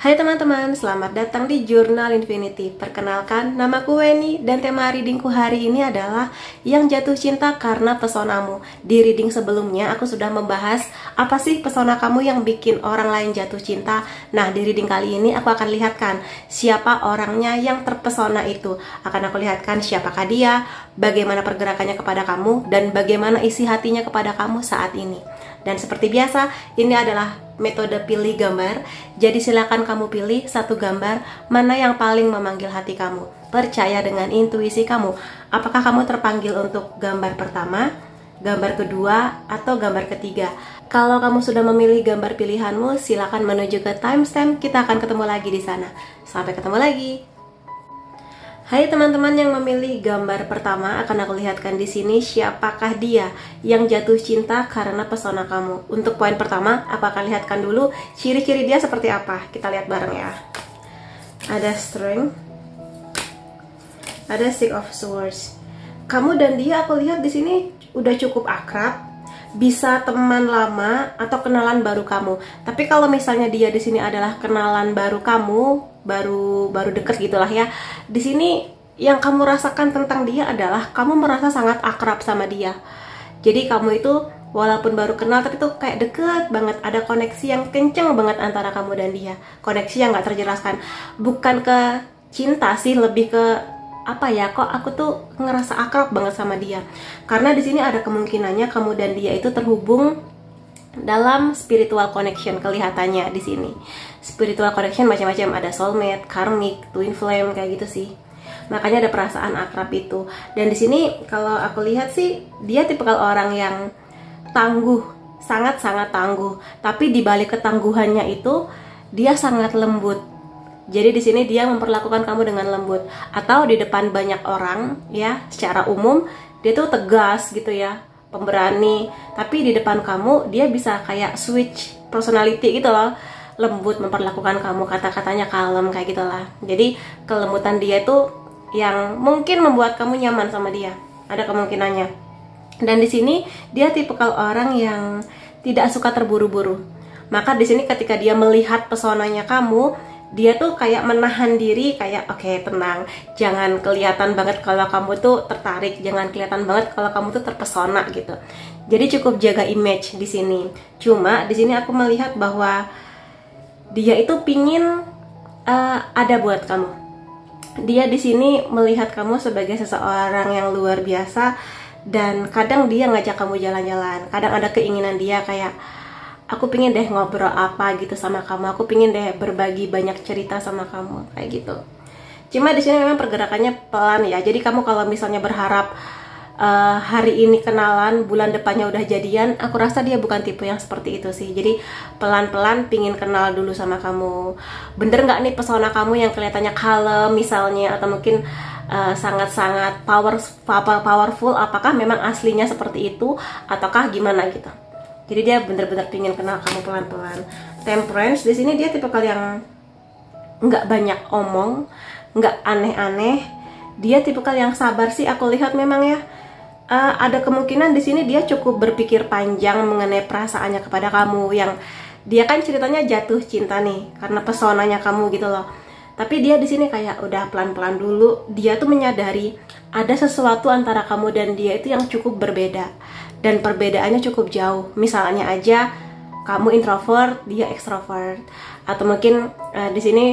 Hai teman-teman, selamat datang di Jurnal Infinity. Perkenalkan, namaku Weni dan tema readingku hari ini adalah yang jatuh cinta karena pesonamu. Di reading sebelumnya aku sudah membahas apa sih pesona kamu yang bikin orang lain jatuh cinta. Nah, di reading kali ini aku akan lihatkan siapa orangnya yang terpesona itu. Akan aku lihatkan siapakah dia, bagaimana pergerakannya kepada kamu, dan bagaimana isi hatinya kepada kamu saat ini. Dan seperti biasa, ini adalah metode pilih gambar. Jadi silakan kamu pilih satu gambar mana yang paling memanggil hati kamu. Percaya dengan intuisi kamu. Apakah kamu terpanggil untuk gambar pertama, gambar kedua, atau gambar ketiga? Kalau kamu sudah memilih gambar pilihanmu, silakan menuju ke timestamp. Kita akan ketemu lagi di sana. Sampai ketemu lagi. Hai teman-teman yang memilih gambar pertama, akan aku lihatkan di sini siapakah dia yang jatuh cinta karena pesona kamu. Untuk poin pertama, aku akan lihatkan dulu ciri-ciri dia seperti apa. Kita lihat bareng ya. Ada Strength, ada Six of Swords. Kamu dan dia aku lihat di sini udah cukup akrab, bisa teman lama atau kenalan baru kamu. Tapi kalau misalnya dia di sini adalah kenalan baru kamu, baru deket gitulah ya. Di sini yang kamu rasakan tentang dia adalah kamu merasa sangat akrab sama dia. Jadi kamu itu walaupun baru kenal tapi tuh kayak deket banget, ada koneksi yang kenceng banget antara kamu dan dia. Koneksi yang gak terjelaskan. Bukan ke cinta sih, lebih ke apa ya, kok aku tuh ngerasa akrab banget sama dia. Karena di sini ada kemungkinannya kamu dan dia itu terhubung dalam spiritual connection kelihatannya di sini. Spiritual connection macam-macam, ada soulmate, karmic, twin flame kayak gitu sih. Makanya ada perasaan akrab itu. Dan di sini kalau aku lihat sih dia tipikal orang yang tangguh, sangat-sangat tangguh. Tapi di balik ketangguhannya itu dia sangat lembut. Jadi di sini dia memperlakukan kamu dengan lembut. Atau di depan banyak orang ya, secara umum dia tuh tegas gitu ya, pemberani. Tapi di depan kamu dia bisa kayak switch personality gitu loh, lembut memperlakukan kamu, kata-katanya kalem kayak gitulah. Jadi kelembutan dia itu yang mungkin membuat kamu nyaman sama dia, ada kemungkinannya. Dan di sini dia tipikal orang yang tidak suka terburu-buru. Maka di sini ketika dia melihat pesonanya kamu, dia tuh kayak menahan diri, kayak oke, tenang, jangan kelihatan banget kalau kamu tuh tertarik, jangan kelihatan banget kalau kamu tuh terpesona gitu. Jadi cukup jaga image di sini. Cuma di sini aku melihat bahwa dia itu pingin ada buat kamu. Dia di sini melihat kamu sebagai seseorang yang luar biasa, dan kadang dia ngajak kamu jalan-jalan. Kadang ada keinginan dia kayak, aku pingin deh ngobrol apa gitu sama kamu, aku pingin deh berbagi banyak cerita sama kamu kayak gitu. Cuma di sini memang pergerakannya pelan ya. Jadi kamu kalau misalnya berharap hari ini kenalan, bulan depannya udah jadian, aku rasa dia bukan tipe yang seperti itu sih. Jadi pelan-pelan pingin kenal dulu sama kamu. Bener nggak nih pesona kamu yang kelihatannya kalem misalnya, atau mungkin sangat-sangat powerful, apakah memang aslinya seperti itu ataukah gimana gitu. Jadi dia bener-bener pingin kenal kamu pelan-pelan. Temperance di sini dia tipe yang nggak banyak omong, nggak aneh-aneh. Dia tipe yang sabar sih aku lihat memang ya. Ada kemungkinan di sini dia cukup berpikir panjang mengenai perasaannya kepada kamu, yang dia kan ceritanya jatuh cinta nih karena pesonanya kamu gitu loh. Tapi dia di sini kayak udah pelan-pelan dulu. Dia tuh menyadari ada sesuatu antara kamu dan dia itu yang cukup berbeda, dan perbedaannya cukup jauh. Misalnya aja kamu introvert, dia extrovert, atau mungkin di sini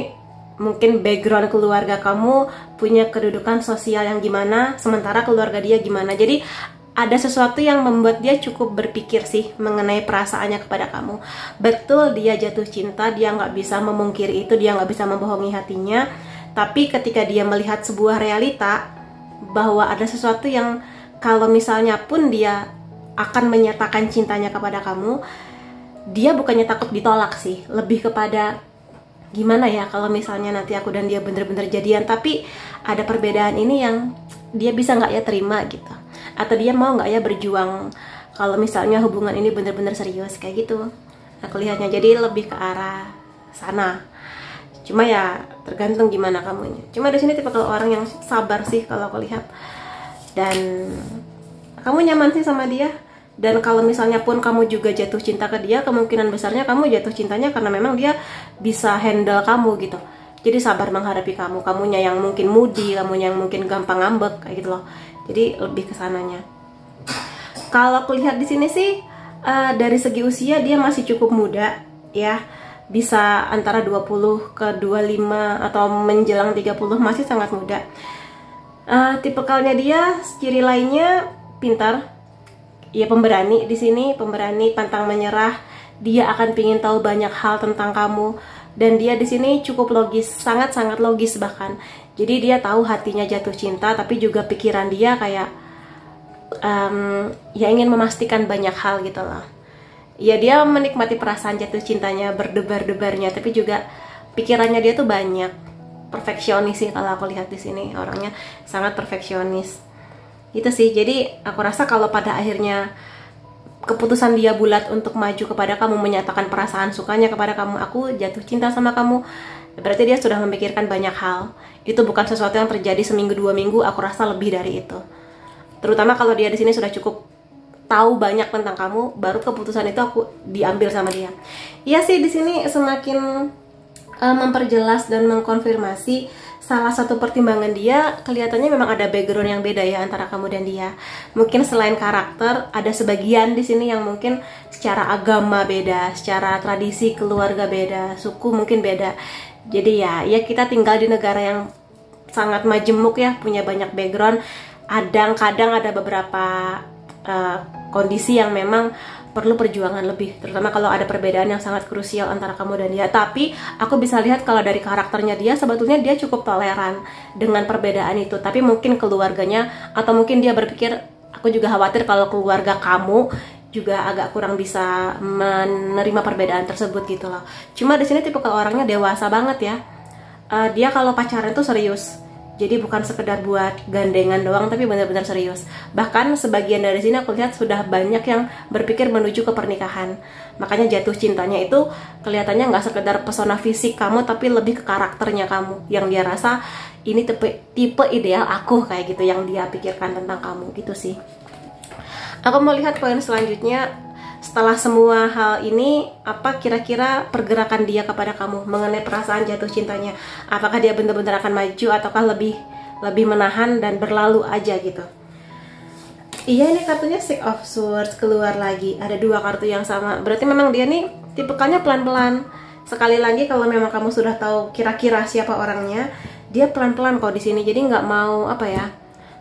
mungkin background keluarga kamu punya kedudukan sosial yang gimana, sementara keluarga dia gimana. Jadi ada sesuatu yang membuat dia cukup berpikir sih mengenai perasaannya kepada kamu. Betul dia jatuh cinta, dia nggak bisa memungkiri itu, dia nggak bisa membohongi hatinya. Tapi ketika dia melihat sebuah realita bahwa ada sesuatu yang kalau misalnya pun dia akan menyatakan cintanya kepada kamu, dia bukannya takut ditolak sih, lebih kepada gimana ya kalau misalnya nanti aku dan dia bener-bener jadian, tapi ada perbedaan ini yang dia bisa nggak ya terima gitu, atau dia mau nggak ya berjuang kalau misalnya hubungan ini bener-bener serius kayak gitu. Aku lihatnya jadi lebih ke arah sana. Cuma ya tergantung gimana kamunya. Cuma di sini tipe orang yang sabar sih kalau aku lihat, dan kamu nyaman sih sama dia. Dan kalau misalnya pun kamu juga jatuh cinta ke dia, kemungkinan besarnya kamu jatuh cintanya karena memang dia bisa handle kamu gitu. Jadi sabar menghadapi kamu, kamunya yang mungkin moody, kamunya yang mungkin gampang ngambek kayak gitu loh. Jadi lebih ke sananya. Kalau aku lihat di sini sih dari segi usia dia masih cukup muda ya. Bisa antara 20 ke 25 atau menjelang 30, masih sangat muda. Tipikalnya dia, ciri lainnya pintar. Ya pemberani di sini, pemberani, pantang menyerah. Dia akan pingin tahu banyak hal tentang kamu. Dan dia di sini cukup logis, sangat-sangat logis bahkan. Jadi dia tahu hatinya jatuh cinta, tapi juga pikiran dia kayak ya ingin memastikan banyak hal gitu loh. Ya dia menikmati perasaan jatuh cintanya, berdebar-debarnya, tapi juga pikirannya dia tuh banyak. Perfeksionis sih kalau aku lihat di sini, orangnya sangat perfeksionis. Gitu sih. Jadi aku rasa kalau pada akhirnya keputusan dia bulat untuk maju kepada kamu, menyatakan perasaan sukanya kepada kamu, aku jatuh cinta sama kamu, berarti dia sudah memikirkan banyak hal. Itu bukan sesuatu yang terjadi seminggu 2 minggu, aku rasa lebih dari itu. Terutama kalau dia di sini sudah cukup tahu banyak tentang kamu, baru keputusan itu aku diambil sama dia. Iya sih, di sini semakin memperjelas dan mengkonfirmasi salah satu pertimbangan dia, kelihatannya memang ada background yang beda ya antara kamu dan dia. Mungkin selain karakter, ada sebagian di sini yang mungkin secara agama beda, secara tradisi keluarga beda, suku mungkin beda. Jadi ya kita tinggal di negara yang sangat majemuk ya, punya banyak background. Kadang ada beberapa kondisi yang memang perlu perjuangan lebih, terutama kalau ada perbedaan yang sangat krusial antara kamu dan dia. Tapi aku bisa lihat kalau dari karakternya dia, sebetulnya dia cukup toleran dengan perbedaan itu. Tapi mungkin keluarganya, atau mungkin dia berpikir, aku juga khawatir kalau keluarga kamu juga agak kurang bisa menerima perbedaan tersebut gitu loh. Cuma di sini tipe orangnya dewasa banget ya. Dia kalau pacaran tuh serius. Jadi bukan sekedar buat gandengan doang, tapi benar-benar serius. Bahkan sebagian dari sini aku lihat sudah banyak yang berpikir menuju ke pernikahan. Makanya jatuh cintanya itu kelihatannya nggak sekedar pesona fisik kamu, tapi lebih ke karakternya kamu. Yang dia rasa ini tipe ideal aku kayak gitu, yang dia pikirkan tentang kamu gitu sih. Aku mau lihat poin selanjutnya. Setelah semua hal ini, apa kira-kira pergerakan dia kepada kamu mengenai perasaan jatuh cintanya? Apakah dia benar-benar akan maju, ataukah lebih menahan dan berlalu aja gitu? Iya, ini kartunya Six of Swords keluar lagi. Ada 2 kartu yang sama. Berarti memang dia nih tipikalnya pelan-pelan. Sekali lagi, kalau memang kamu sudah tahu kira-kira siapa orangnya, dia pelan-pelan kok di sini. Jadi nggak mau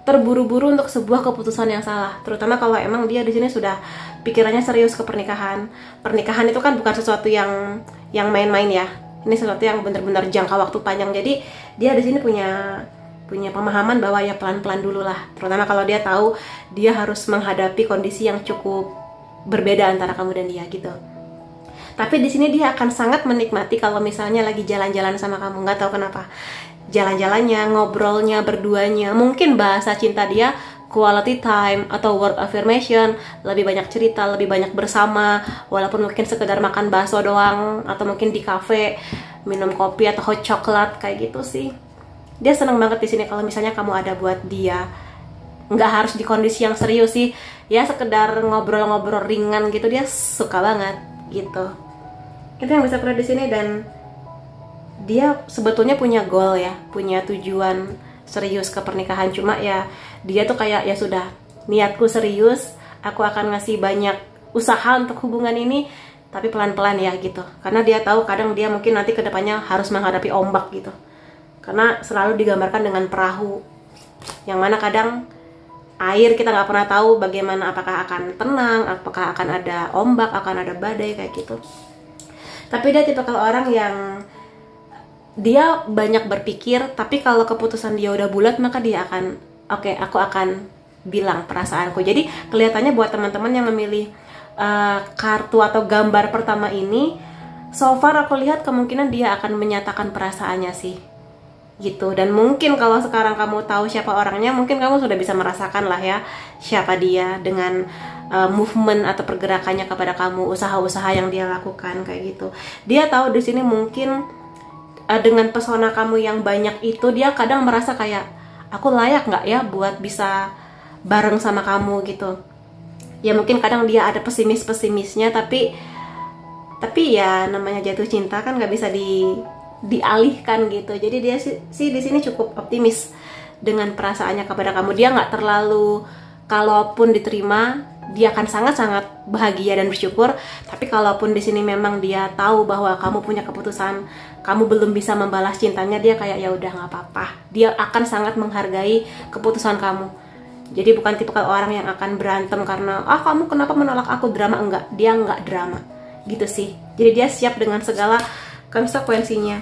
terburu-buru untuk sebuah keputusan yang salah, terutama kalau emang dia di sini sudah pikirannya serius ke pernikahan. Pernikahan itu kan bukan sesuatu yang main-main ya. Ini sesuatu yang benar-benar jangka waktu panjang. Jadi dia di sini punya pemahaman bahwa ya pelan-pelan dulu lah. Terutama kalau dia tahu dia harus menghadapi kondisi yang cukup berbeda antara kamu dan dia gitu. Tapi di sini dia akan sangat menikmati kalau misalnya lagi jalan-jalan sama kamu. Nggak tahu kenapa. Jalan-jalannya, ngobrolnya, berduanya, mungkin bahasa cinta dia quality time atau word affirmation, lebih banyak cerita, lebih banyak bersama, walaupun mungkin sekedar makan bakso doang, atau mungkin di cafe minum kopi atau hot chocolate kayak gitu sih. Dia seneng banget di sini kalau misalnya kamu ada buat dia. Nggak harus di kondisi yang serius sih, ya sekedar ngobrol-ngobrol ringan gitu, dia suka banget gitu. Itu yang bisa perlu di sini. Dan dia sebetulnya punya goal ya, punya tujuan serius ke pernikahan. Cuma ya dia tuh kayak ya sudah, niatku serius, aku akan ngasih banyak usaha untuk hubungan ini, tapi pelan-pelan ya gitu. Karena dia tahu kadang dia mungkin nanti kedepannya harus menghadapi ombak gitu. Karena selalu digambarkan dengan perahu, yang mana kadang air kita nggak pernah tahu bagaimana, apakah akan tenang, apakah akan ada ombak, akan ada badai kayak gitu. Tapi dia tipe orang yang dia banyak berpikir, tapi kalau keputusan dia udah bulat, maka dia akan oke, aku akan bilang perasaanku. Jadi kelihatannya buat teman-teman yang memilih kartu atau gambar pertama ini, so far aku lihat kemungkinan dia akan menyatakan perasaannya sih gitu. Dan mungkin kalau sekarang kamu tahu siapa orangnya, mungkin kamu sudah bisa merasakan lah ya siapa dia dengan movement atau pergerakannya kepada kamu, usaha-usaha yang dia lakukan kayak gitu. Dia tahu di sini mungkin dengan pesona kamu yang banyak itu, dia kadang merasa kayak, aku layak nggak ya buat bisa bareng sama kamu gitu. Ya mungkin kadang dia ada pesimisnya, tapi Tapi ya namanya jatuh cinta kan nggak bisa dialihkan gitu. Jadi dia sih di sini cukup optimis dengan perasaannya kepada kamu. Dia nggak terlalu, kalaupun diterima dia akan sangat-sangat bahagia dan bersyukur. Tapi kalaupun di sini memang dia tahu bahwa kamu punya keputusan, kamu belum bisa membalas cintanya, dia kayak ya udah nggak apa-apa. Dia akan sangat menghargai keputusan kamu. Jadi bukan tipikal orang yang akan berantem karena kamu kenapa menolak aku, drama. Enggak, dia nggak drama gitu sih. Jadi dia siap dengan segala konsekuensinya.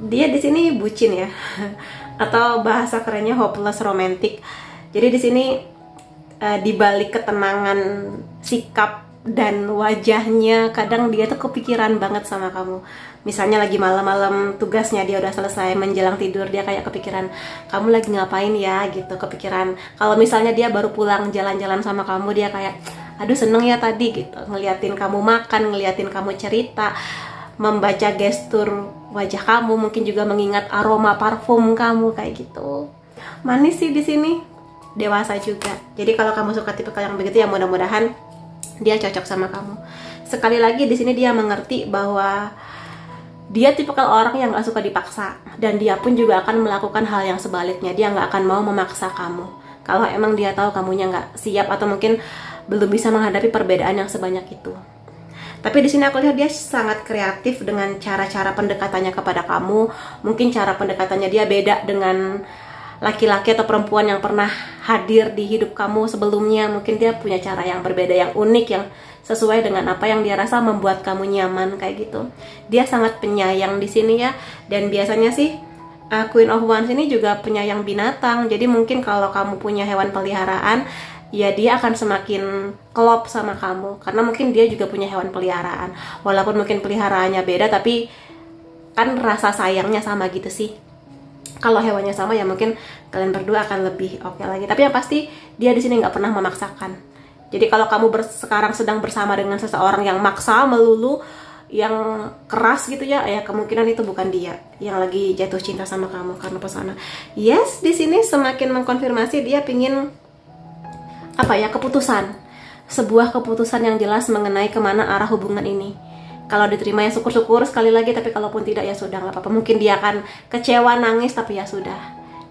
Dia di sini bucin ya, atau bahasa kerennya hopeless romantic. Jadi di sini di balik ketenangan sikap dan wajahnya, kadang dia tuh kepikiran banget sama kamu. Misalnya lagi malam-malam tugasnya dia udah selesai, menjelang tidur dia kayak kepikiran, kamu lagi ngapain ya gitu, kepikiran. Kalau misalnya dia baru pulang jalan-jalan sama kamu, dia kayak aduh seneng ya tadi gitu, ngeliatin kamu makan, ngeliatin kamu cerita, membaca gestur wajah kamu, mungkin juga mengingat aroma parfum kamu kayak gitu. Manis sih di sini, dewasa juga. Jadi kalau kamu suka tipe yang begitu ya mudah-mudahan dia cocok sama kamu. Sekali lagi di sini dia mengerti bahwa dia tipikal orang yang gak suka dipaksa, dan dia pun juga akan melakukan hal yang sebaliknya. Dia gak akan mau memaksa kamu kalau emang dia tahu kamunya gak siap atau mungkin belum bisa menghadapi perbedaan yang sebanyak itu. Tapi di sini aku lihat dia sangat kreatif dengan cara-cara pendekatannya kepada kamu. Mungkin cara pendekatannya dia beda dengan laki-laki atau perempuan yang pernah hadir di hidup kamu sebelumnya. Mungkin dia punya cara yang berbeda, yang unik, yang sesuai dengan apa yang dia rasa membuat kamu nyaman kayak gitu. Dia sangat penyayang di sini ya. Dan biasanya sih Queen of Wands ini juga penyayang binatang. Jadi mungkin kalau kamu punya hewan peliharaan, ya dia akan semakin klop sama kamu, karena mungkin dia juga punya hewan peliharaan. Walaupun mungkin peliharaannya beda, tapi kan rasa sayangnya sama gitu sih. Kalau hewannya sama ya mungkin kalian berdua akan lebih oke lagi. Tapi yang pasti dia di sini nggak pernah memaksakan. Jadi kalau kamu sekarang sedang bersama dengan seseorang yang maksa melulu, yang keras gitu ya, kemungkinan itu bukan dia yang lagi jatuh cinta sama kamu karena pesona. Yes, di sini semakin mengkonfirmasi dia pingin keputusan, sebuah keputusan yang jelas mengenai kemana arah hubungan ini. Kalau diterima ya syukur-syukur sekali lagi, tapi kalaupun tidak ya sudah, nggak apa-apa. Mungkin dia akan kecewa, nangis, tapi ya sudah.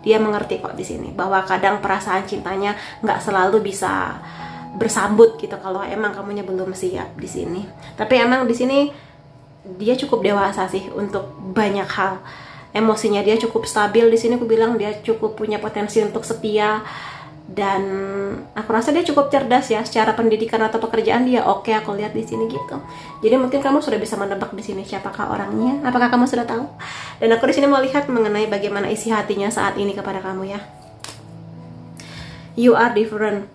Dia mengerti kok di sini bahwa kadang perasaan cintanya nggak selalu bisa bersambut gitu kalau emang kamunya belum siap di sini. Tapi emang di sini dia cukup dewasa sih untuk banyak hal. Emosinya dia cukup stabil di sini. Aku bilang dia cukup punya potensi untuk setia. Dan aku rasa dia cukup cerdas ya, secara pendidikan atau pekerjaan dia oke, aku lihat di sini gitu. Jadi mungkin kamu sudah bisa menebak di sini siapakah orangnya. Apakah kamu sudah tahu? Dan aku di sini mau lihat mengenai bagaimana isi hatinya saat ini kepada kamu ya. You are different.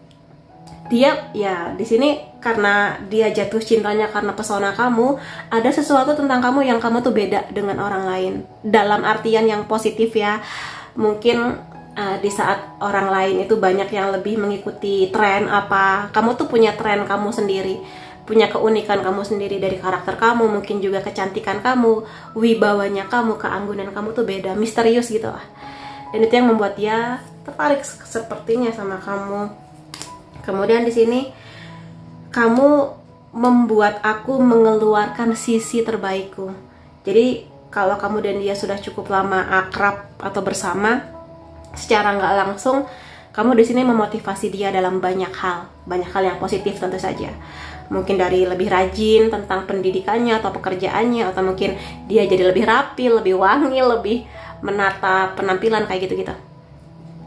Dia ya di sini karena dia jatuh cintanya karena pesona kamu, ada sesuatu tentang kamu yang kamu tuh beda dengan orang lain. Dalam artian yang positif ya. Mungkin di saat orang lain itu banyak yang lebih mengikuti tren kamu tuh punya tren kamu sendiri, punya keunikan kamu sendiri dari karakter kamu, mungkin juga kecantikan kamu, wibawanya kamu, keanggunan kamu tuh beda, misterius gitu lah. Dan itu yang membuat dia tertarik sepertinya sama kamu. Kemudian di sini kamu membuat aku mengeluarkan sisi terbaikku. Jadi kalau kamu dan dia sudah cukup lama akrab atau bersama, secara nggak langsung kamu di sini memotivasi dia dalam banyak hal yang positif tentu saja. Mungkin dari lebih rajin tentang pendidikannya atau pekerjaannya, atau mungkin dia jadi lebih rapi, lebih wangi, lebih menata penampilan kayak gitu-gitu.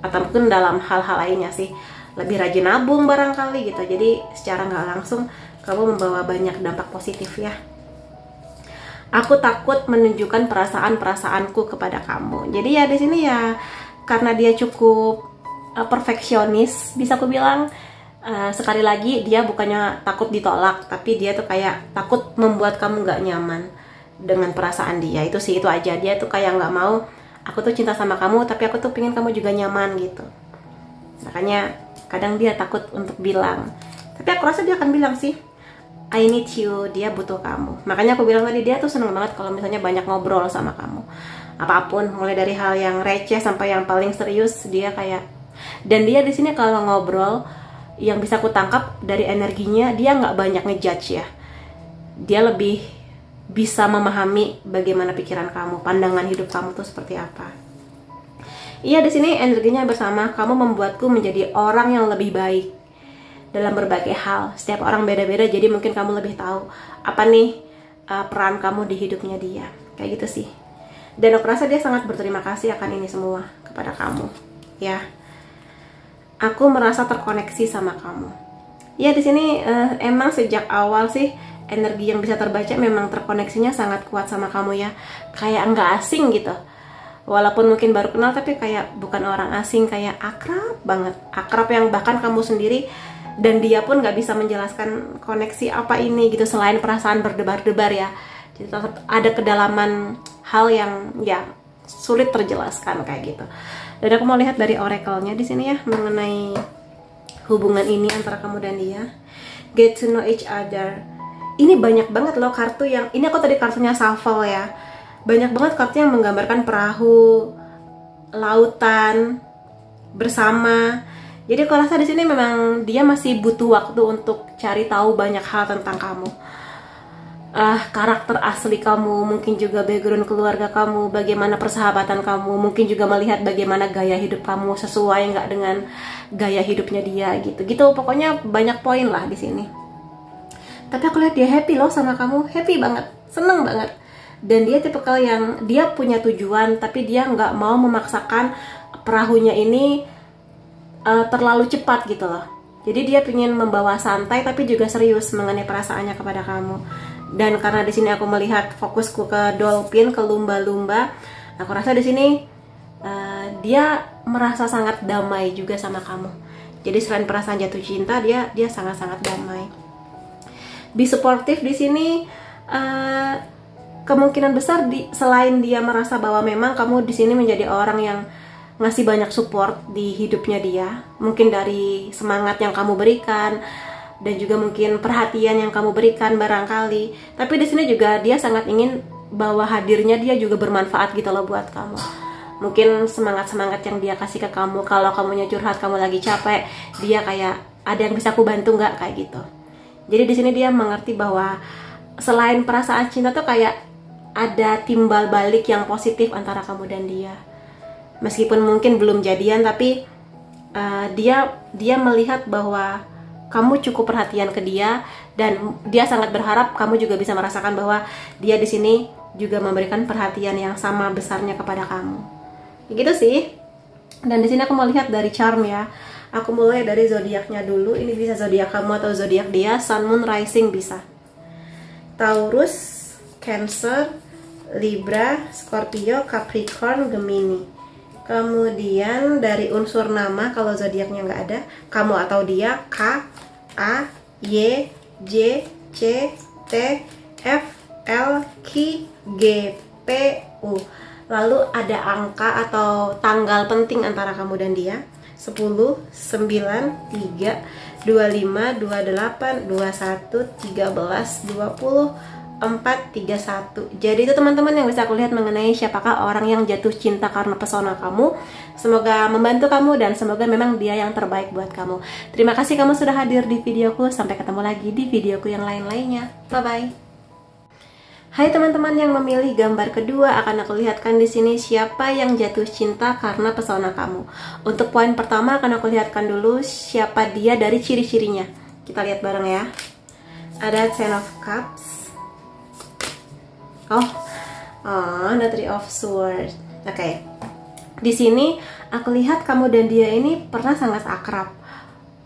Atau mungkin dalam hal-hal lainnya sih, lebih rajin nabung barangkali gitu. Jadi secara nggak langsung kamu membawa banyak dampak positif ya. Aku takut menunjukkan perasaan-perasaanku kepada kamu. Jadi ya di sini ya karena dia cukup perfeksionis, bisa aku bilang, sekali lagi dia bukannya takut ditolak, tapi dia tuh kayak takut membuat kamu nggak nyaman dengan perasaan dia. Itu sih, itu aja. Dia tuh kayak nggak mau, aku tuh cinta sama kamu, tapi aku tuh pengen kamu juga nyaman gitu. Makanya kadang dia takut untuk bilang, tapi aku rasa dia akan bilang sih, I need you, dia butuh kamu. Makanya aku bilang tadi, dia tuh seneng banget kalau misalnya banyak ngobrol sama kamu. Apapun, mulai dari hal yang receh sampai yang paling serius, dia kayak. Dan dia di sini kalau ngobrol, yang bisa aku tangkap dari energinya, dia nggak banyak ngejudge ya. dia lebih bisa memahami bagaimana pikiran kamu, pandangan hidup kamu tuh seperti apa. Iya, di sini energinya bersama, kamu membuatku menjadi orang yang lebih baik dalam berbagai hal. Setiap orang beda-beda, jadi mungkin kamu lebih tahu apa nih peran kamu di hidupnya dia. Kayak gitu sih. Dan aku rasa dia sangat berterima kasih akan ini semua kepada kamu. Ya, aku merasa terkoneksi sama kamu. Ya, di sini emang sejak awal sih energi yang bisa terbaca memang terkoneksinya sangat kuat sama kamu ya. Kayak nggak asing gitu. Walaupun mungkin baru kenal, tapi kayak bukan orang asing, kayak akrab banget. Akrab yang bahkan kamu sendiri dan dia pun nggak bisa menjelaskan koneksi apa ini gitu, selain perasaan berdebar-debar ya. Jadi tetap ada kedalaman hal yang ya sulit terjelaskan kayak gitu. Dan aku mau lihat dari oracle-nya di sini ya, mengenai hubungan ini antara kamu dan dia. Get to know each other. Ini banyak banget loh kartu yang, ini aku tadi kartunya shuffle ya. Banyak banget kartu yang menggambarkan perahu, lautan, bersama. Jadi aku rasa di sini memang dia masih butuh waktu untuk cari tahu banyak hal tentang kamu. Karakter asli kamu, mungkin juga background keluarga kamu, bagaimana persahabatan kamu, mungkin juga melihat bagaimana gaya hidup kamu sesuai nggak dengan gaya hidupnya dia gitu. Gitu pokoknya banyak poin lah di sini. Tapi aku lihat dia happy loh sama kamu, happy banget, seneng banget. Dan dia tipikal yang dia punya tujuan, tapi dia nggak mau memaksakan perahunya ini terlalu cepat gitu loh. Jadi dia ingin membawa santai tapi juga serius mengenai perasaannya kepada kamu. Dan karena di sini aku melihat fokusku ke dolphin, ke lumba-lumba, aku rasa di sini dia merasa sangat damai juga sama kamu. Jadi selain perasaan jatuh cinta, dia sangat-sangat damai. Be supportive di sini kemungkinan besar selain dia merasa bahwa memang kamu di sini menjadi orang yang ngasih banyak support di hidupnya dia, mungkin dari semangat yang kamu berikan dan juga mungkin perhatian yang kamu berikan barangkali. Tapi di sini juga dia sangat ingin bahwa hadirnya dia juga bermanfaat gitu loh buat kamu. Mungkin semangat-semangat yang dia kasih ke kamu, kalau kamunya curhat, kamu lagi capek, dia kayak ada yang bisa aku bantu nggak, kayak gitu. Jadi di sini dia mengerti bahwa selain perasaan cinta tuh kayak ada timbal balik yang positif antara kamu dan dia. Meskipun mungkin belum jadian, tapi dia melihat bahwa kamu cukup perhatian ke dia, dan dia sangat berharap kamu juga bisa merasakan bahwa dia di sini juga memberikan perhatian yang sama besarnya kepada kamu. Gitu sih. Dan di sini aku mau lihat dari charm ya. Aku mulai dari zodiaknya dulu. Ini bisa zodiak kamu atau zodiak dia. Sun, Moon, Rising bisa. Taurus, Cancer, Libra, Scorpio, Capricorn, Gemini. Kemudian dari unsur nama, kalau zodiaknya nggak ada, kamu atau dia, K, A, Y, J, C, T, F, L, Q, G, P, U. Lalu ada angka atau tanggal penting antara kamu dan dia. 10, 9, 3, 25, 28, 21, 13, 20, 431. Jadi itu teman-teman yang bisa aku lihat mengenai siapakah orang yang jatuh cinta karena pesona kamu. Semoga membantu kamu dan semoga memang dia yang terbaik buat kamu. Terima kasih kamu sudah hadir di videoku. Sampai ketemu lagi di videoku yang lain-lainnya. Bye bye. Hai teman-teman yang memilih gambar kedua, akan aku lihatkan di sini siapa yang jatuh cinta karena pesona kamu. Untuk poin pertama akan aku lihatkan dulu siapa dia dari ciri-cirinya. Kita lihat bareng ya. Ada Ten of Cups. The Three of Swords. Oke. Di sini aku lihat kamu dan dia ini pernah sangat akrab,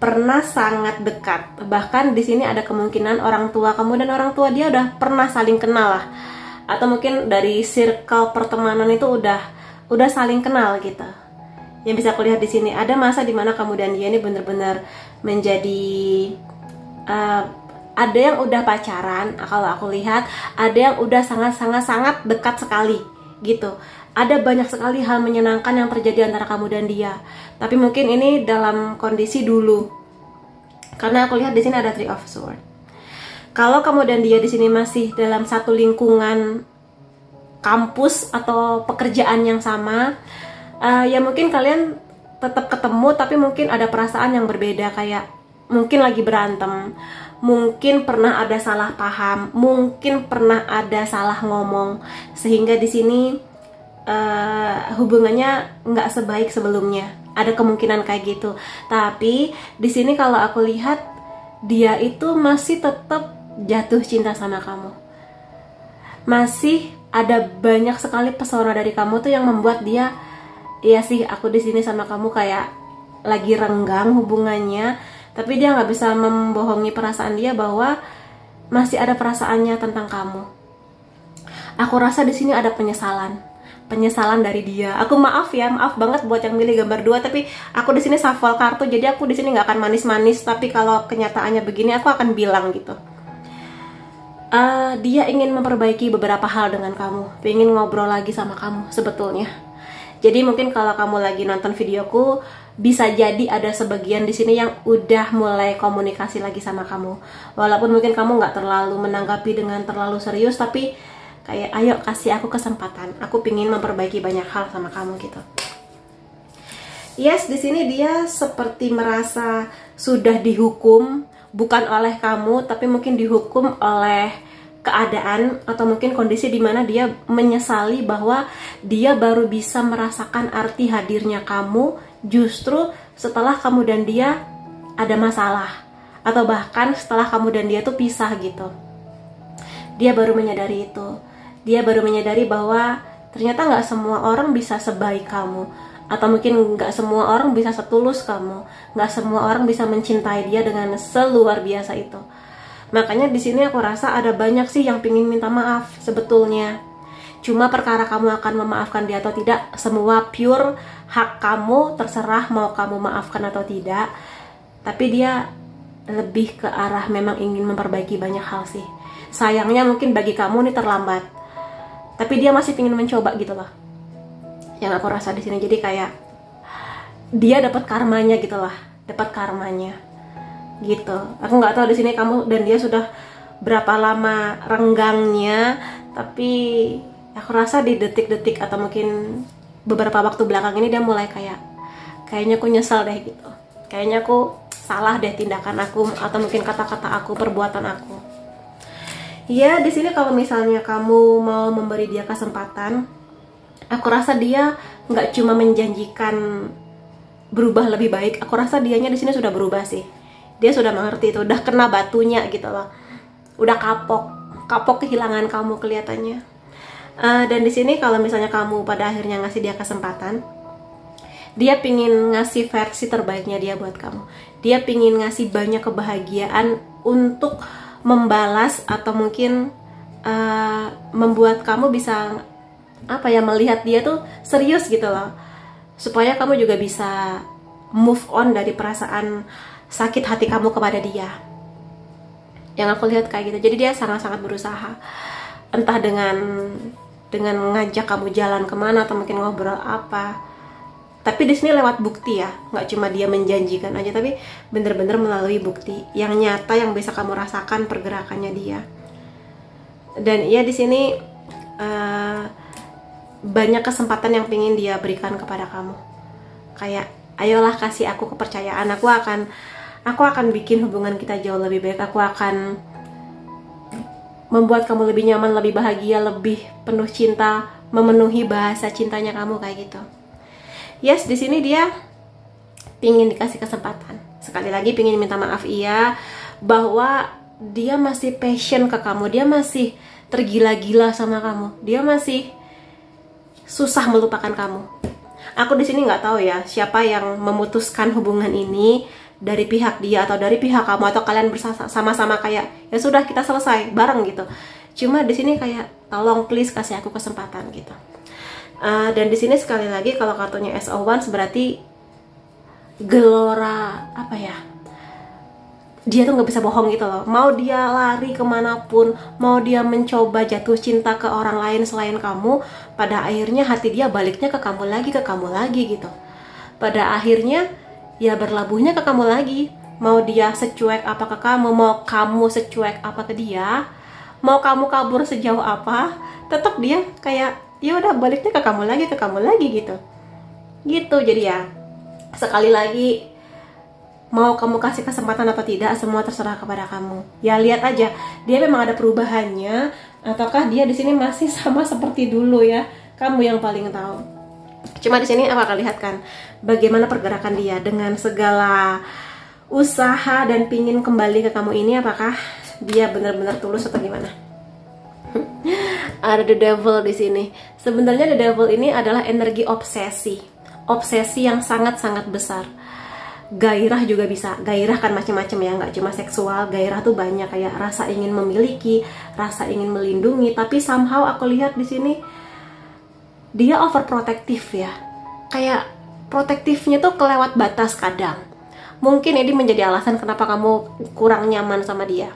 pernah sangat dekat. Bahkan di sini ada kemungkinan orang tua kamu dan orang tua dia udah pernah saling kenal lah. Atau mungkin dari circle pertemanan itu udah saling kenal gitu. Yang bisa aku lihat di sini ada masa dimana kamu dan dia ini benar-benar menjadi ada yang udah pacaran, kalau aku lihat ada yang udah sangat dekat sekali gitu. Ada banyak sekali hal menyenangkan yang terjadi antara kamu dan dia. Tapi mungkin ini dalam kondisi dulu. Karena aku lihat di sini ada Three of Swords. Kalau kamu dan dia di sini masih dalam satu lingkungan kampus atau pekerjaan yang sama, ya mungkin kalian tetap ketemu tapi mungkin ada perasaan yang berbeda, kayak mungkin lagi berantem, mungkin pernah ada salah paham, mungkin pernah ada salah ngomong, sehingga di sini hubungannya nggak sebaik sebelumnya. Ada kemungkinan kayak gitu. Tapi di sini kalau aku lihat, dia itu masih tetap jatuh cinta sama kamu. Masih ada banyak sekali pesona dari kamu tuh yang membuat dia, iya sih aku di sini sama kamu kayak lagi renggang hubungannya, tapi dia nggak bisa membohongi perasaan dia bahwa masih ada perasaannya tentang kamu. Aku rasa di sini ada penyesalan dari dia. Aku maaf banget buat yang milih gambar 2, tapi aku di sini shuffle kartu, jadi aku di sini nggak akan manis-manis, tapi kalau kenyataannya begini aku akan bilang gitu. Dia ingin memperbaiki beberapa hal dengan kamu, ingin ngobrol lagi sama kamu sebetulnya. Jadi mungkin kalau kamu lagi nonton videoku, bisa jadi ada sebagian di sini yang udah mulai komunikasi lagi sama kamu. Walaupun mungkin kamu nggak terlalu menanggapi dengan terlalu serius, tapi kayak ayo kasih aku kesempatan. Aku pingin memperbaiki banyak hal sama kamu gitu. Yes, di sini dia seperti merasa sudah dihukum, bukan oleh kamu, tapi mungkin dihukum oleh keadaan atau mungkin kondisi di mana dia menyesali bahwa dia baru bisa merasakan arti hadirnya kamu justru setelah kamu dan dia ada masalah, atau bahkan setelah kamu dan dia tuh pisah gitu. Dia baru menyadari itu. Dia baru menyadari bahwa ternyata nggak semua orang bisa sebaik kamu, atau mungkin nggak semua orang bisa setulus kamu, nggak semua orang bisa mencintai dia dengan seluar biasa itu. Makanya di sini aku rasa ada banyak sih yang pingin minta maaf sebetulnya. Cuma perkara kamu akan memaafkan dia atau tidak, semua pure hak kamu, terserah mau kamu maafkan atau tidak. Tapi dia lebih ke arah memang ingin memperbaiki banyak hal sih. Sayangnya mungkin bagi kamu ini terlambat, tapi dia masih ingin mencoba gitu loh. Yang aku rasa di sini, jadi kayak dia dapat karmanya gitu lah, dapat karmanya gitu. Aku nggak tahu di sini kamu dan dia sudah berapa lama renggangnya, tapi aku rasa di detik-detik atau mungkin beberapa waktu belakang ini dia mulai kayaknya aku nyesel deh gitu. Kayaknya aku salah deh tindakan aku, atau mungkin kata-kata aku, perbuatan aku. Ya, di sini kalau misalnya kamu mau memberi dia kesempatan, aku rasa dia nggak cuma menjanjikan berubah lebih baik. Aku rasa dianya di sini sudah berubah sih. Dia sudah mengerti itu, udah kena batunya gitu loh. Udah kapok kehilangan kamu kelihatannya. Dan di sini kalau misalnya kamu pada akhirnya ngasih dia kesempatan, dia pingin ngasih versi terbaiknya dia buat kamu. Dia pingin ngasih banyak kebahagiaan untuk membalas atau mungkin membuat kamu bisa melihat dia tuh serius gitu loh, supaya kamu juga bisa move on dari perasaan sakit hati kamu kepada dia. Yang aku lihat kayak gitu. Jadi dia sangat-sangat berusaha, entah dengan ngajak kamu jalan kemana atau mungkin ngobrol apa. Tapi di sini lewat bukti ya, nggak cuma dia menjanjikan aja, tapi bener-bener melalui bukti yang nyata yang bisa kamu rasakan pergerakannya dia. Dan ia di sini banyak kesempatan yang pingin dia berikan kepada kamu. Kayak ayolah kasih aku kepercayaan, aku akan bikin hubungan kita jauh lebih baik. Aku akan membuat kamu lebih nyaman, lebih bahagia, lebih penuh cinta, memenuhi bahasa cintanya kamu kayak gitu. Yes, di sini dia pingin dikasih kesempatan. Sekali lagi pingin minta maaf iya, bahwa dia masih passion ke kamu, dia masih tergila-gila sama kamu, dia masih susah melupakan kamu. Aku di sini nggak tahu ya siapa yang memutuskan hubungan ini, dari pihak dia atau dari pihak kamu, atau kalian bersama-sama kayak ya sudah kita selesai bareng gitu. Cuma di sini kayak tolong please kasih aku kesempatan gitu. Dan di sini sekali lagi kalau kartunya Ace of Wands berarti gelora dia tuh nggak bisa bohong gitu loh. Mau dia lari kemanapun, mau dia mencoba jatuh cinta ke orang lain selain kamu, pada akhirnya hati dia baliknya ke kamu lagi gitu. Pada akhirnya ya berlabuhnya ke kamu lagi. Mau dia secuek apa ke kamu, mau kamu secuek apa ke dia, mau kamu kabur sejauh apa, tetap dia kayak ya udah baliknya ke kamu lagi gitu. Jadi ya sekali lagi Mau kamu kasih kesempatan atau tidak, semua terserah kepada kamu. Ya lihat aja, dia memang ada perubahannya, ataukah dia di sini masih sama seperti dulu ya. Kamu yang paling tahu. Cuma di sini apa kalian lihat kan, bagaimana pergerakan dia dengan segala usaha dan pingin kembali ke kamu ini, apakah dia benar-benar tulus atau gimana? Ada the devil di sini. Sebenarnya the devil ini adalah energi obsesi. Obsesi yang sangat-sangat besar. Gairah juga bisa. Gairah kan macam-macam ya, nggak cuma seksual. Gairah tuh banyak, kayak rasa ingin memiliki, rasa ingin melindungi. Tapi somehow aku lihat di sini dia overprotective ya. Kayak protektifnya tuh kelewat batas kadang. Mungkin ini menjadi alasan kenapa kamu kurang nyaman sama dia.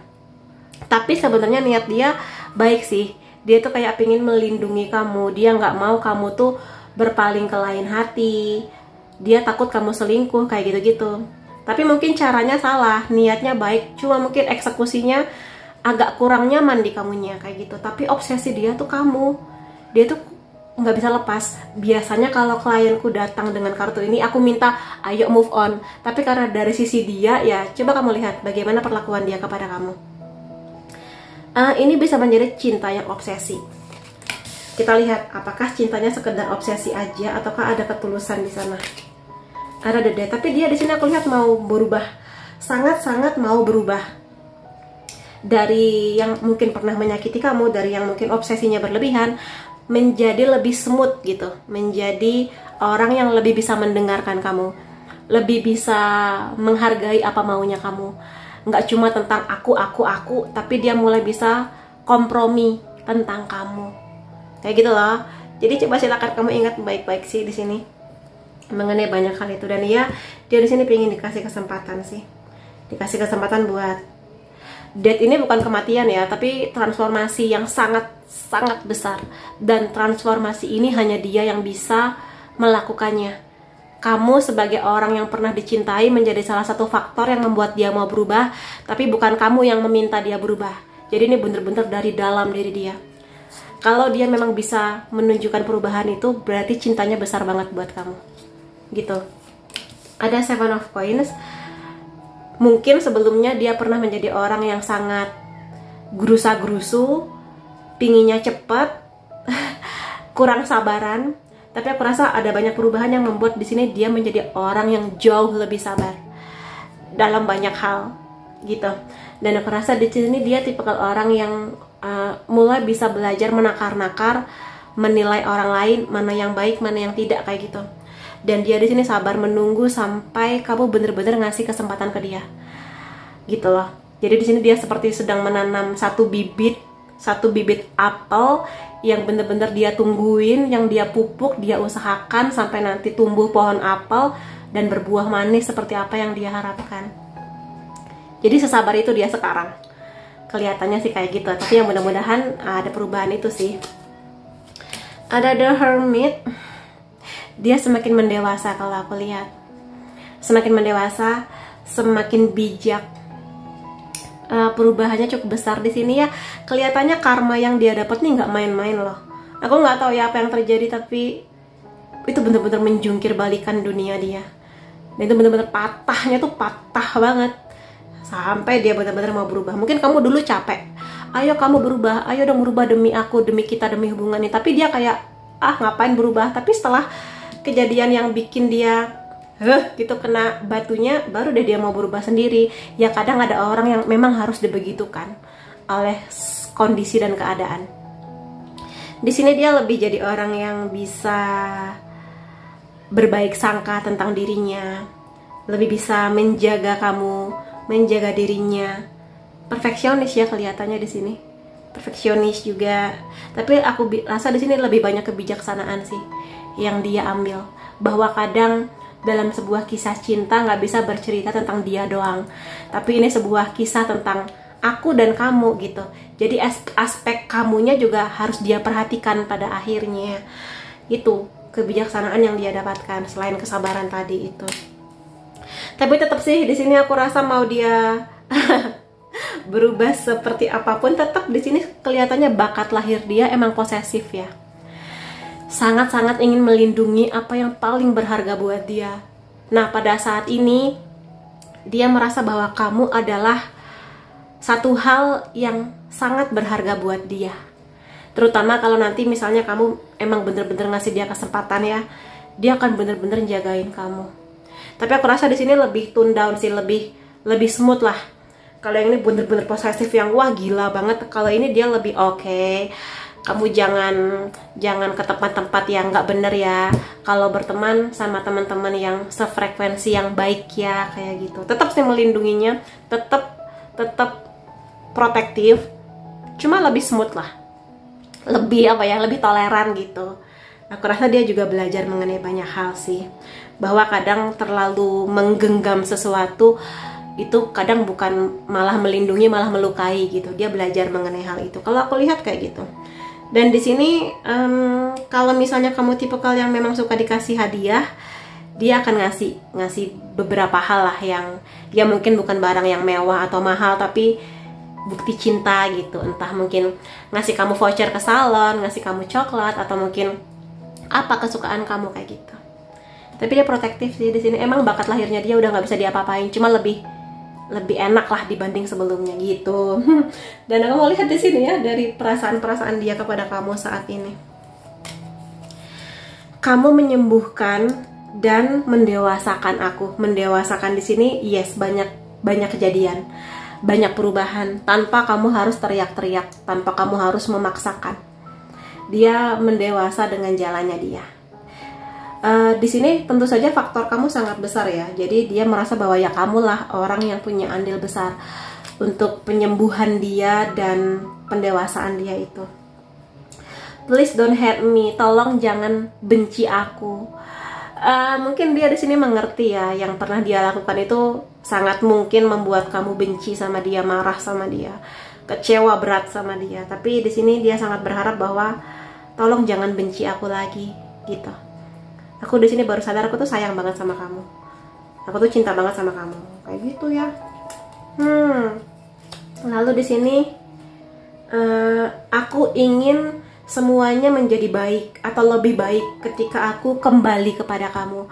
Tapi sebenarnya niat dia baik sih. Dia tuh kayak pingin melindungi kamu. Dia nggak mau kamu tuh berpaling ke lain hati. Dia takut kamu selingkuh kayak gitu-gitu. Tapi mungkin caranya salah. Niatnya baik, cuma mungkin eksekusinya agak kurang nyaman di kamunya kayak gitu. Tapi obsesi dia tuh kamu. Dia tuh nggak bisa lepas. Biasanya kalau klienku datang dengan kartu ini, aku minta ayo move on. Tapi karena dari sisi dia, ya coba kamu lihat bagaimana perlakuan dia kepada kamu. Ini bisa menjadi cinta yang obsesi. Kita lihat apakah cintanya sekedar obsesi aja ataukah ada ketulusan di sana. Ada dede, tapi dia di sini aku lihat mau berubah, sangat-sangat mau berubah. Dari yang mungkin pernah menyakiti kamu, dari yang mungkin obsesinya berlebihan, menjadi lebih smooth gitu, menjadi orang yang lebih bisa mendengarkan kamu, lebih bisa menghargai apa maunya kamu. Nggak cuma tentang aku, tapi dia mulai bisa kompromi tentang kamu. Kayak gitu loh. Jadi coba silakan kamu ingat baik-baik sih di sini mengenai banyak hal itu. Dan dia di sini pengen dikasih kesempatan sih. Dikasih kesempatan buat death ini bukan kematian ya, tapi transformasi yang sangat-sangat besar. Dan transformasi ini hanya dia yang bisa melakukannya. Kamu sebagai orang yang pernah dicintai menjadi salah satu faktor yang membuat dia mau berubah, tapi bukan kamu yang meminta dia berubah. Jadi ini bener-bener dari dalam diri dia. Kalau dia memang bisa menunjukkan perubahan itu, berarti cintanya besar banget buat kamu. Gitu. Ada Seven of Coins. Mungkin sebelumnya dia pernah menjadi orang yang sangat gerusa-gerusu, pinginnya cepet, kurang sabaran. Tapi aku rasa ada banyak perubahan yang membuat di sini dia menjadi orang yang jauh lebih sabar dalam banyak hal, gitu. Dan aku rasa di sini dia tipikal orang yang mulai bisa belajar menakar-nakar, menilai orang lain mana yang baik, mana yang tidak kayak gitu. Dan dia di sini sabar menunggu sampai kamu bener-bener ngasih kesempatan ke dia, gitu loh. Jadi di sini dia seperti sedang menanam satu bibit apel yang bener-bener dia tungguin, yang dia pupuk, dia usahakan sampai nanti tumbuh pohon apel dan berbuah manis seperti apa yang dia harapkan. Jadi sesabar itu dia sekarang. Kelihatannya sih kayak gitu, tapi yang mudah-mudahan ada perubahan itu sih. Ada The Hermit. Dia semakin mendewasa kalau aku lihat. Semakin mendewasa, semakin bijak. Perubahannya cukup besar di sini ya. Kelihatannya karma yang dia dapat nih nggak main-main loh. Aku nggak tahu ya apa yang terjadi, tapi itu bener-bener menjungkir balikan dunia dia. Dan itu bener-bener patahnya tuh patah banget. Sampai dia bener-bener mau berubah. Mungkin kamu dulu capek. Ayo kamu berubah, ayo dong berubah demi aku, demi kita, demi hubungan ini. Tapi dia kayak ngapain berubah. Tapi setelah kejadian yang bikin dia gitu kena batunya, baru deh dia mau berubah sendiri. Ya kadang ada orang yang memang harus dibegitukan oleh kondisi dan keadaan. Di sini dia lebih jadi orang yang bisa berbaik sangka tentang dirinya, lebih bisa menjaga kamu, menjaga dirinya. Perfeksionis ya kelihatannya di sini. Perfeksionis juga. Tapi aku rasa di sini lebih banyak kebijaksanaan sih yang dia ambil. Bahwa kadang dalam sebuah kisah cinta nggak bisa bercerita tentang dia doang, tapi ini sebuah kisah tentang aku dan kamu gitu. Jadi aspek kamunya juga harus dia perhatikan pada akhirnya. Itu kebijaksanaan yang dia dapatkan selain kesabaran tadi itu. Tapi tetap sih di sini aku rasa mau dia berubah seperti apapun, tetap di sini kelihatannya bakat lahir dia emang posesif ya. Sangat-sangat ingin melindungi apa yang paling berharga buat dia. Nah pada saat ini Dia merasa bahwa kamu adalah satu hal yang sangat berharga buat dia. Terutama kalau nanti misalnya kamu emang bener-bener ngasih dia kesempatan ya, dia akan bener-bener jagain kamu. Tapi aku rasa di sini lebih tone down sih, lebih smooth lah. Kalau yang ini bener-bener posesif yang wah gila banget. Kalau ini dia lebih oke. Kamu jangan ke tempat-tempat yang nggak bener ya. Kalau berteman sama teman-teman yang sefrekuensi yang baik ya, kayak gitu. Tetap sih melindunginya, tetap protektif. Cuma lebih smooth lah. Lebih toleran gitu. Aku rasa dia juga belajar mengenai banyak hal sih. Bahwa kadang terlalu menggenggam sesuatu itu kadang bukan malah melindungi, malah melukai gitu. Dia belajar mengenai hal itu. Kalau aku lihat kayak gitu. Dan di sini kalau misalnya kamu tipe yang memang suka dikasih hadiah, dia akan ngasih beberapa hal lah yang ya mungkin bukan barang yang mewah atau mahal, tapi bukti cinta gitu. Entah mungkin ngasih kamu voucher ke salon, ngasih kamu coklat, atau mungkin apa kesukaan kamu kayak gitu. Tapi dia protektif sih di sini. Emang bakat lahirnya dia udah nggak bisa diapa-apain, cuma lebih enak lah dibanding sebelumnya gitu. Dan aku mau lihat di sini ya dari perasaan-perasaan dia kepada kamu saat ini. Kamu menyembuhkan dan mendewasakan aku. Mendewasakan di sini yes, banyak kejadian, banyak perubahan tanpa kamu harus teriak-teriak, tanpa kamu harus memaksakan. Dia mendewasa dengan jalannya dia. Di sini tentu saja faktor kamu sangat besar ya. Jadi dia merasa bahwa ya kamulah orang yang punya andil besar untuk penyembuhan dia dan pendewasaan dia itu. Please don't hate me. Tolong jangan benci aku. Mungkin dia di sini mengerti ya, yang pernah dia lakukan itu sangat mungkin membuat kamu benci sama dia, marah sama dia, kecewa berat sama dia. Tapi di sini dia sangat berharap bahwa tolong jangan benci aku lagi gitu. Aku di sini baru sadar aku tuh sayang banget sama kamu. Aku tuh cinta banget sama kamu. Kayak gitu ya. Lalu di sini aku ingin semuanya menjadi baik atau lebih baik ketika aku kembali kepada kamu.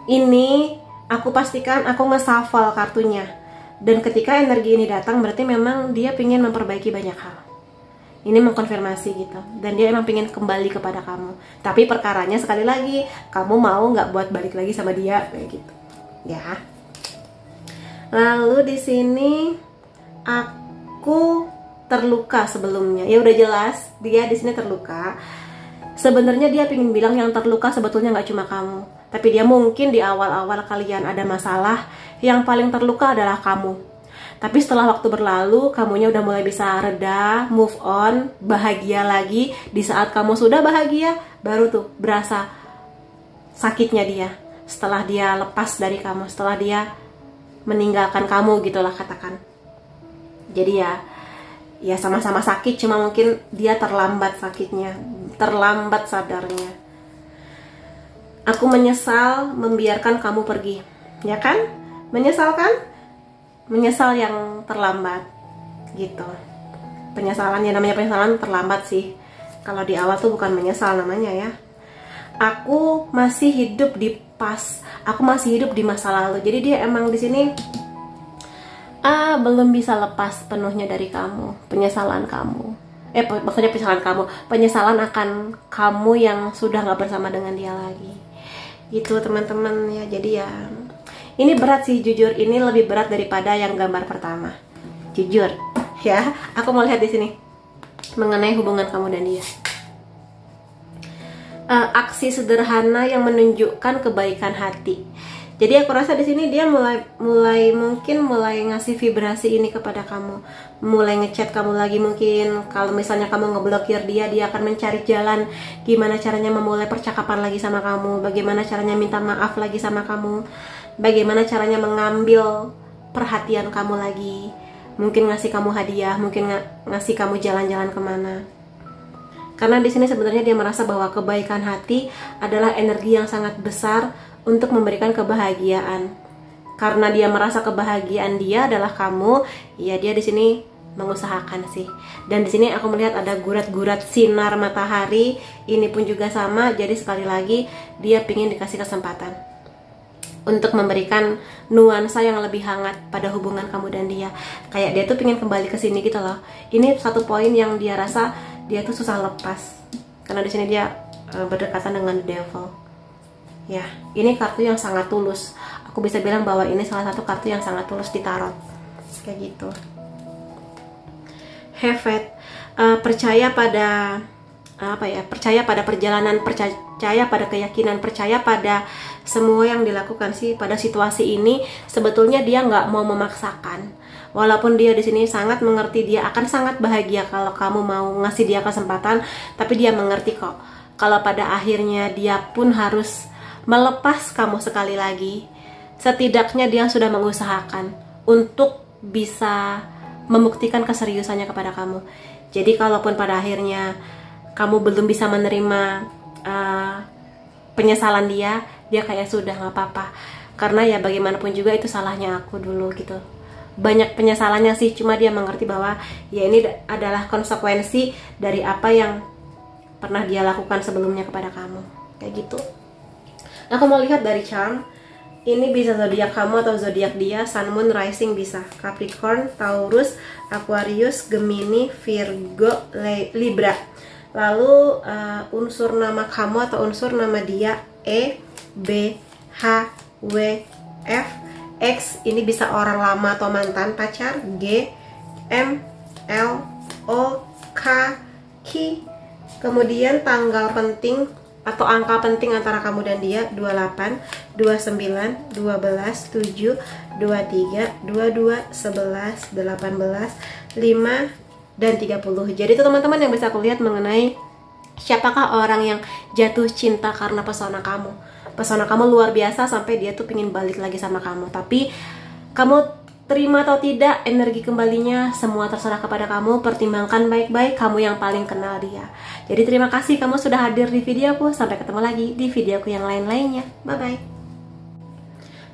Ini aku pastikan aku nge-shuffle kartunya. Dan ketika energi ini datang berarti memang dia ingin memperbaiki banyak hal. Ini mengkonfirmasi gitu. Dan dia emang pengen kembali kepada kamu. Tapi perkaranya sekali lagi, kamu mau nggak buat balik lagi sama dia kayak gitu, ya. Lalu di sini aku terluka sebelumnya. Ya udah jelas dia di sini terluka. Sebenarnya dia pengen bilang yang terluka sebetulnya nggak cuma kamu, tapi dia mungkin di awal-awal kalian ada masalah, yang paling terluka adalah kamu. Tapi setelah waktu berlalu, kamunya udah mulai bisa reda, move on, bahagia lagi. Di saat kamu sudah bahagia, baru tuh berasa sakitnya dia. Setelah dia lepas dari kamu, setelah dia meninggalkan kamu gitulah katakan. Jadi ya sama-sama sakit, cuma mungkin dia terlambat sakitnya, terlambat sadarnya. Aku menyesal membiarkan kamu pergi, ya kan? Menyesal kan? Menyesal yang terlambat gitu. Penyesalan ya, namanya penyesalan terlambat sih. Kalau di awal tuh bukan menyesal namanya ya. Aku masih hidup di aku masih hidup di masa lalu. Jadi dia emang di sini belum bisa lepas penuhnya dari kamu, penyesalan kamu. Maksudnya penyesalan akan kamu yang sudah nggak bersama dengan dia lagi. Gitu teman-teman ya. Jadi ya ini berat sih, jujur. Ini lebih berat daripada yang gambar pertama. Jujur, ya. Aku mau lihat di sini mengenai hubungan kamu dan dia. Aksi sederhana yang menunjukkan kebaikan hati. Jadi aku rasa di sini dia mulai ngasih vibrasi ini kepada kamu. Mulai ngechat kamu lagi mungkin. Kalau misalnya kamu ngeblokir dia akan mencari jalan gimana caranya memulai percakapan lagi sama kamu. Bagaimana caranya minta maaf lagi sama kamu. Bagaimana caranya mengambil perhatian kamu lagi. Mungkin ngasih kamu hadiah, mungkin ngasih kamu jalan-jalan kemana. Karena di sini sebenarnya dia merasa bahwa kebaikan hati adalah energi yang sangat besar untuk memberikan kebahagiaan. Karena dia merasa kebahagiaan dia adalah kamu, ya dia di sini mengusahakan sih. Dan di sini aku melihat ada gurat-gurat sinar matahari. Ini pun juga sama. Jadi sekali lagi dia pingin dikasih kesempatan untuk memberikan nuansa yang lebih hangat pada hubungan kamu dan dia. Kayak dia tuh pengen kembali ke sini gitu loh. Ini satu poin yang dia rasa dia tuh susah lepas. Karena di sini dia berdekatan dengan devil. Ya, ini kartu yang sangat tulus. Aku bisa bilang bahwa ini salah satu kartu yang sangat tulus di tarot. Kayak gitu. Have faith. Percaya pada percaya pada perjalanan, percaya pada keyakinan, percaya pada semua yang dilakukan sih pada situasi ini. Sebetulnya dia nggak mau memaksakan, walaupun dia di sini sangat mengerti, dia akan sangat bahagia kalau kamu mau ngasih dia kesempatan, tapi dia mengerti kok kalau pada akhirnya dia pun harus melepas kamu sekali lagi. Setidaknya dia sudah mengusahakan untuk bisa membuktikan keseriusannya kepada kamu. Jadi kalaupun pada akhirnya kamu belum bisa menerima penyesalan dia kayak sudah nggak apa-apa, karena ya bagaimanapun juga itu salahnya aku dulu gitu. Banyak penyesalannya sih, cuma dia mengerti bahwa ya ini adalah konsekuensi dari apa yang pernah dia lakukan sebelumnya kepada kamu, kayak gitu. Aku mau lihat dari charm, ini bisa zodiak kamu atau zodiak dia, Sun, Moon, Rising bisa Capricorn, Taurus, Aquarius, Gemini, Virgo, Libra. Lalu unsur nama kamu atau unsur nama dia E, B, H, W, F. X ini bisa orang lama atau mantan pacar. G, M, L, O, K, Q. Kemudian tanggal penting atau angka penting antara kamu dan dia 28, 29, 12, 7, 23, 22, 11, 18, 5 dan 30. Jadi itu teman-teman yang bisa aku lihat mengenai siapakah orang yang jatuh cinta karena pesona kamu. Pesona kamu luar biasa sampai dia tuh pingin balik lagi sama kamu. Tapi kamu terima atau tidak energi kembalinya, semua terserah kepada kamu. Pertimbangkan baik-baik, kamu yang paling kenal dia. Jadi terima kasih kamu sudah hadir di videoku. Sampai ketemu lagi di videoku yang lain-lainnya. Bye-bye.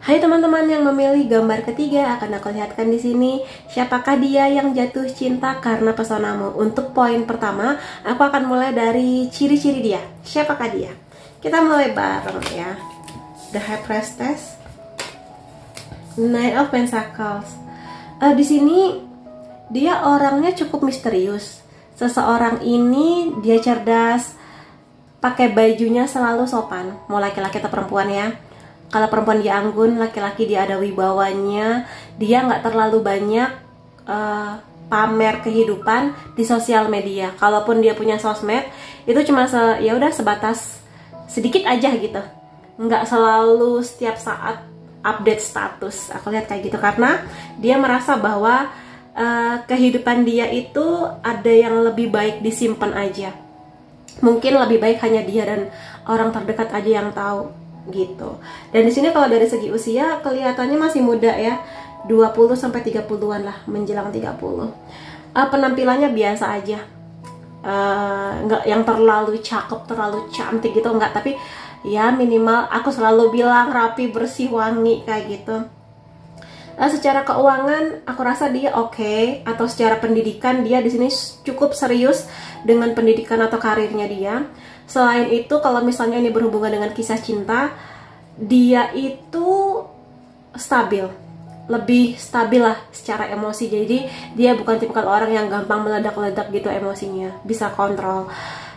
Hai teman-teman yang memilih gambar ketiga, akan aku lihatkan di sini siapakah dia yang jatuh cinta karena pesonamu. Untuk poin pertama, aku akan mulai dari ciri-ciri dia. Siapakah dia? Kita mulai bareng ya. The High Priestess, Knight of Pentacles. Di sini dia orangnya cukup misterius. Seseorang ini dia cerdas, pakai bajunya selalu sopan, mau laki-laki atau perempuan ya. Kalau perempuan dia anggun, laki-laki dia ada wibawanya. Dia nggak terlalu banyak pamer kehidupan di sosial media. Kalaupun dia punya sosmed, itu cuma ya udah sebatas sedikit aja gitu. Nggak selalu setiap saat update status. Aku lihat kayak gitu karena dia merasa bahwa kehidupan dia itu ada yang lebih baik disimpan aja. Mungkin lebih baik hanya dia dan orang terdekat aja yang tahu gitu. Dan di sini kalau dari segi usia kelihatannya masih muda ya, 20 sampai 30-an lah, menjelang 30. Penampilannya biasa aja. Nggak yang terlalu cakep, terlalu cantik gitu, enggak, tapi ya minimal aku selalu bilang rapi, bersih, wangi kayak gitu. Secara keuangan aku rasa dia oke, atau secara pendidikan dia di sini cukup serius dengan pendidikan atau karirnya dia. Selain itu kalau misalnya ini berhubungan dengan kisah cinta, dia itu stabil, lebih stabil lah secara emosi. Jadi dia bukan tipikal orang yang gampang meledak-ledak gitu emosinya, bisa kontrol.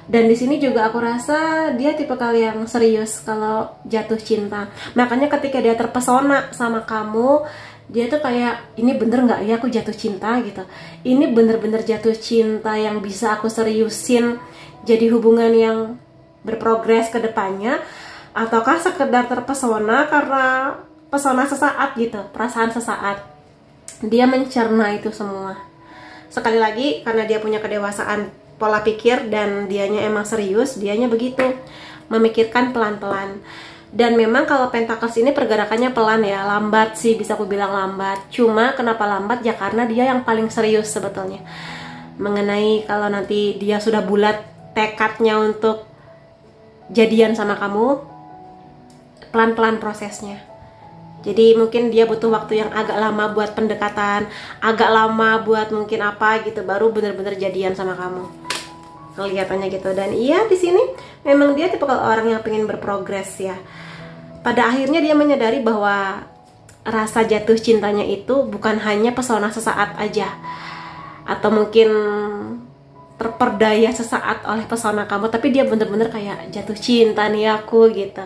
Dan di sini juga aku rasa dia tipikal yang serius kalau jatuh cinta. Makanya ketika dia terpesona sama kamu, dia tuh kayak, ini bener nggak ya aku jatuh cinta gitu. Ini bener-bener jatuh cinta yang bisa aku seriusin jadi hubungan yang berprogres ke depannya, ataukah sekedar terpesona karena pesona sesaat gitu, perasaan sesaat. Dia mencerna itu semua. Sekali lagi karena dia punya kedewasaan pola pikir dan dianya emang serius, dianya begitu, memikirkan pelan-pelan. Dan memang kalau Pentacles ini pergerakannya pelan ya, lambat sih, bisa aku bilang lambat. Cuma kenapa lambat ya karena dia yang paling serius sebetulnya. Mengenai kalau nanti dia sudah bulat tekadnya untuk jadian sama kamu, pelan-pelan prosesnya. Jadi mungkin dia butuh waktu yang agak lama buat pendekatan, agak lama buat mungkin apa gitu, baru bener-bener jadian sama kamu. Kelihatannya gitu. Dan iya di sini memang dia tipikal orang yang pengen berprogres ya. pada akhirnya dia menyadari bahwa rasa jatuh cintanya itu bukan hanya pesona sesaat aja, atau mungkin terperdaya sesaat oleh pesona kamu, tapi dia bener-bener kayak jatuh cinta nih aku gitu.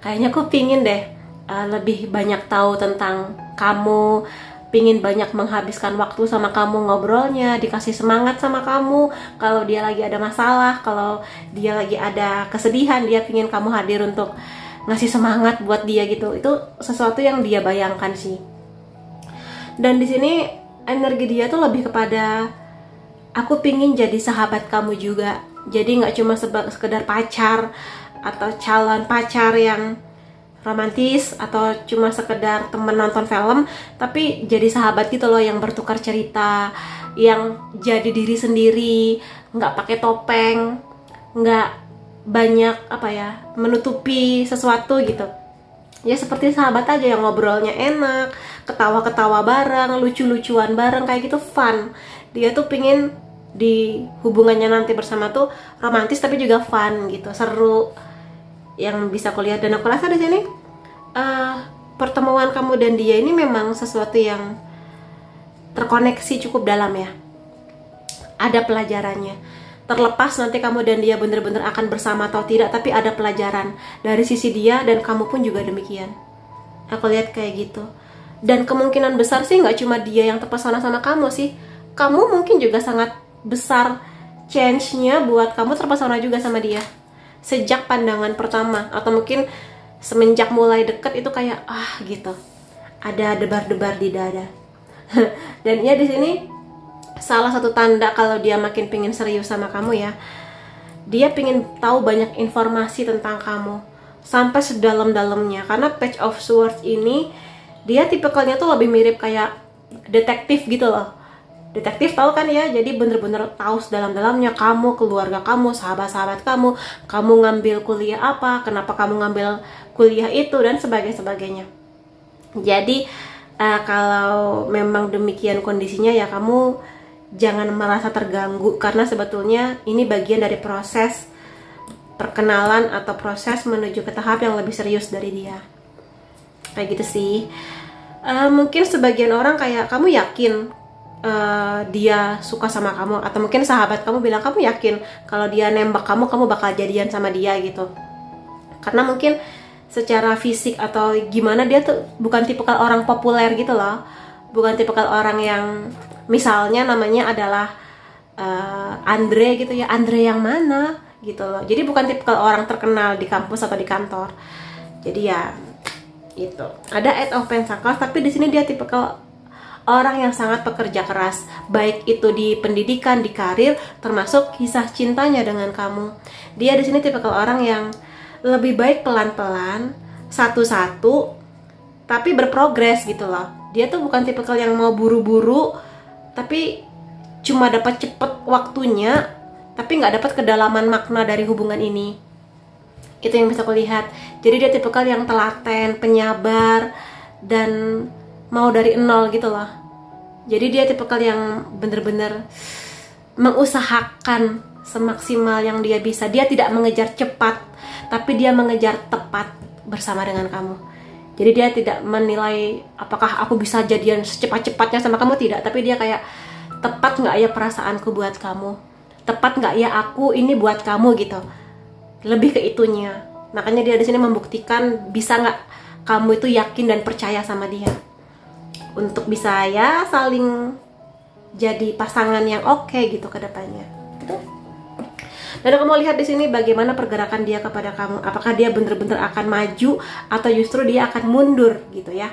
Kayaknya aku pingin deh lebih banyak tahu tentang kamu, pingin banyak menghabiskan waktu sama kamu, ngobrolnya, dikasih semangat sama kamu. Kalau dia lagi ada masalah, kalau dia lagi ada kesedihan, dia pingin kamu hadir untuk ngasih semangat buat dia gitu. Itu sesuatu yang dia bayangkan sih. Dan di sini energi dia tuh lebih kepada aku pingin jadi sahabat kamu juga. Jadi nggak cuma sekedar pacar atau calon pacar yang romantis atau cuma sekedar temen nonton film, tapi jadi sahabat gitu loh, yang bertukar cerita, yang jadi diri sendiri, nggak pakai topeng, nggak banyak menutupi sesuatu gitu. Ya seperti sahabat aja yang ngobrolnya enak, ketawa-ketawa bareng, lucu-lucuan bareng, kayak gitu, fun. Dia tuh pingin di hubungannya nanti bersama tuh romantis tapi juga fun gitu, seru, yang bisa aku lihat. Dan aku rasa di sini pertemuan kamu dan dia ini memang sesuatu yang terkoneksi cukup dalam ya. Ada pelajarannya. Terlepas nanti kamu dan dia bener-bener akan bersama atau tidak, tapi ada pelajaran dari sisi dia, dan kamu pun juga demikian. Aku lihat kayak gitu. Dan kemungkinan besar sih nggak cuma dia yang terpesona sama kamu sih, kamu mungkin juga sangat besar chance-nya buat kamu terpesona juga sama dia sejak pandangan pertama, atau mungkin semenjak mulai deket itu kayak gitu, ada debar-debar di dada. Dan ya di sini salah satu tanda kalau dia makin pengen serius sama kamu ya, dia pengen tahu banyak informasi tentang kamu sampai sedalam-dalamnya. Karena Page of Swords ini dia tipikalnya tuh lebih mirip kayak detektif gitu loh. Detektif tahu kan ya, jadi bener-bener tahu sedalam-dalamnya kamu, keluarga kamu, sahabat-sahabat kamu ngambil kuliah apa, kenapa kamu ngambil kuliah itu, dan sebagainya. Jadi kalau memang demikian kondisinya ya kamu jangan merasa terganggu, karena sebetulnya ini bagian dari proses perkenalan atau proses menuju ke tahap yang lebih serius dari dia. Kayak gitu sih. Mungkin sebagian orang kayak, kamu yakin dia suka sama kamu, atau mungkin sahabat kamu bilang, kamu yakin kalau dia nembak kamu bakal jadian sama dia gitu. Karena mungkin secara fisik atau gimana dia tuh bukan tipikal orang populer gitu loh, bukan tipikal orang yang misalnya namanya adalah Andre gitu ya, Andre yang mana gitu loh. Jadi bukan tipikal orang terkenal di kampus atau di kantor. Jadi ya itu ada Eight of Pentacles, tapi di sini dia tipikal orang yang sangat pekerja keras, baik itu di pendidikan, di karir, termasuk kisah cintanya dengan kamu. Dia di sini tipikal orang yang lebih baik pelan-pelan, satu-satu, tapi berprogres gitu loh. Dia tuh bukan tipikal yang mau buru-buru, tapi cuma dapat cepet waktunya, tapi nggak dapat kedalaman makna dari hubungan ini. Itu yang bisa aku lihat. Jadi dia tipikal yang telaten, penyabar, dan mau dari nol gitu loh. Jadi dia tipikal yang bener-bener mengusahakan semaksimal yang dia bisa. Dia tidak mengejar cepat, tapi dia mengejar tepat bersama dengan kamu. Jadi dia tidak menilai apakah aku bisa jadian secepat-cepatnya sama kamu, tidak. Tapi dia kayak, tepat nggak ya perasaanku buat kamu, tepat nggak ya aku ini buat kamu gitu. Lebih ke itunya. Makanya dia di sini membuktikan bisa nggak kamu itu yakin dan percaya sama dia, untuk bisa ya saling jadi pasangan yang oke gitu ke depannya. Dan aku mau lihat di sini bagaimana pergerakan dia kepada kamu. Apakah dia bener-bener akan maju atau justru dia akan mundur gitu ya.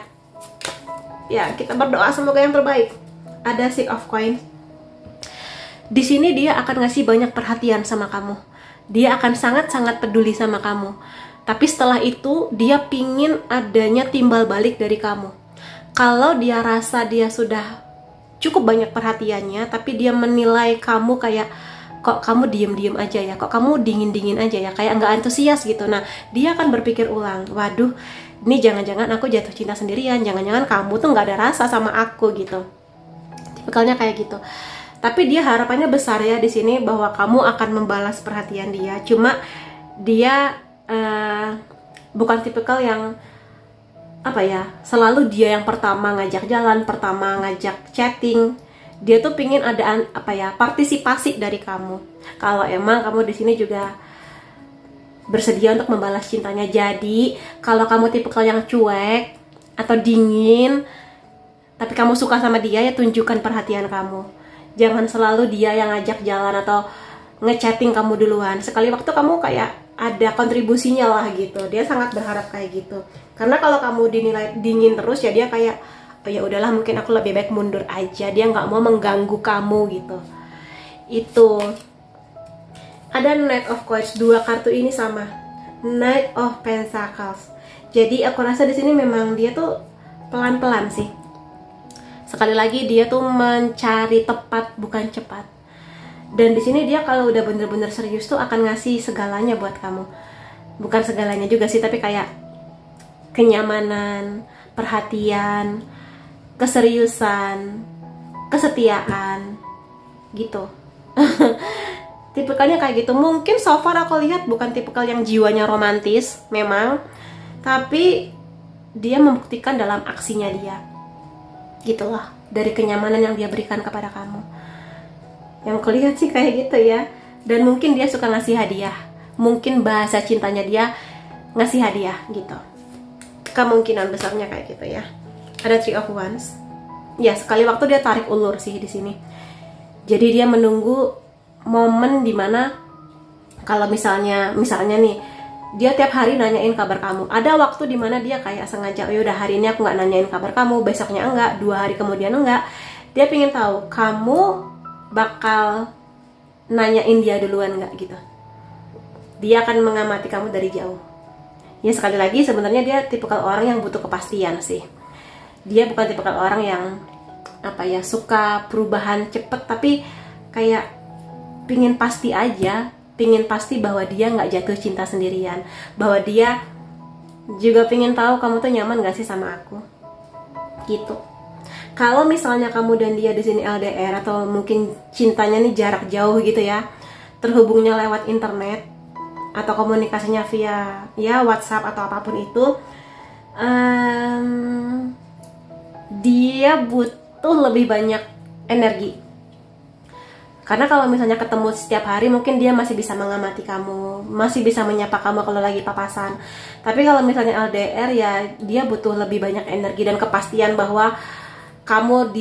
Ya, kita berdoa semoga yang terbaik. Ada Six of Coins. Di sini dia akan ngasih banyak perhatian sama kamu. Dia akan sangat-sangat peduli sama kamu. Tapi setelah itu dia pingin adanya timbal balik dari kamu. Kalau dia rasa dia sudah cukup banyak perhatiannya, tapi dia menilai kamu kayak, kok kamu diem-diem aja ya, kok kamu dingin-dingin aja ya, kayak nggak antusias gitu. Nah, dia akan berpikir ulang, waduh, ini jangan-jangan aku jatuh cinta sendirian, jangan-jangan kamu tuh nggak ada rasa sama aku gitu. Tipikalnya kayak gitu. Tapi dia harapannya besar ya di sini bahwa kamu akan membalas perhatian dia. Cuma dia bukan tipikal yang apa ya, selalu dia yang pertama ngajak jalan, pertama ngajak chatting. Dia tuh pingin ada apa ya, partisipasi dari kamu. Kalau emang kamu di sini juga bersedia untuk membalas cintanya. Jadi kalau kamu tipikal yang cuek atau dingin, tapi kamu suka sama dia, ya tunjukkan perhatian kamu. Jangan selalu dia yang ngajak jalan atau ngechatting kamu duluan. Sekali waktu kamu kayak ada kontribusinya lah gitu. Dia sangat berharap kayak gitu. Karena kalau kamu dinilai dingin terus, ya dia kayak, oh ya udahlah, mungkin aku lebih baik mundur aja. Dia nggak mau mengganggu kamu gitu. Itu. Ada Knight of Coins, 2 kartu ini sama. Knight of Pentacles. Jadi aku rasa di sini memang dia tuh pelan-pelan sih. Sekali lagi dia tuh mencari tepat bukan cepat. Dan di sini dia kalau udah bener-bener serius tuh akan ngasih segalanya buat kamu. Bukan segalanya juga sih, tapi kayak kenyamanan, perhatian, keseriusan, kesetiaan, gitu. Tipikalnya kayak gitu. Mungkin so far aku lihat bukan tipikal yang jiwanya romantis, memang, tapi dia membuktikan dalam aksinya dia. Gitulah, dari kenyamanan yang dia berikan kepada kamu. Yang kulihat sih kayak gitu ya. Dan mungkin dia suka ngasih hadiah. Mungkin bahasa cintanya dia ngasih hadiah gitu. Kemungkinan besarnya kayak gitu ya. Ada Three of Wands. Ya, sekali waktu dia tarik ulur sih di sini. Jadi dia menunggu momen dimana kalau misalnya nih, dia tiap hari nanyain kabar kamu. Ada waktu dimana dia kayak sengaja, oh yaudah hari ini aku nggak nanyain kabar kamu, besoknya enggak, 2 hari kemudian enggak. Dia pengen tahu kamu bakal nanyain dia duluan nggak gitu. Dia akan mengamati kamu dari jauh. Ya sekali lagi sebenarnya dia tipikal orang yang butuh kepastian sih. Dia bukan tipikal orang yang apa ya, suka perubahan cepet, tapi kayak pingin pasti aja, pingin pasti bahwa dia nggak jatuh cinta sendirian, bahwa dia juga pingin tahu kamu tuh nyaman gak sih sama aku gitu. Kalau misalnya kamu dan dia di sini LDR atau mungkin cintanya nih jarak jauh gitu ya, terhubungnya lewat internet atau komunikasinya via ya WhatsApp atau apapun itu, dia butuh lebih banyak energi. Karena kalau misalnya ketemu setiap hari, mungkin dia masih bisa mengamati kamu, masih bisa menyapa kamu kalau lagi papasan. Tapi kalau misalnya LDR, ya dia butuh lebih banyak energi dan kepastian bahwa kamu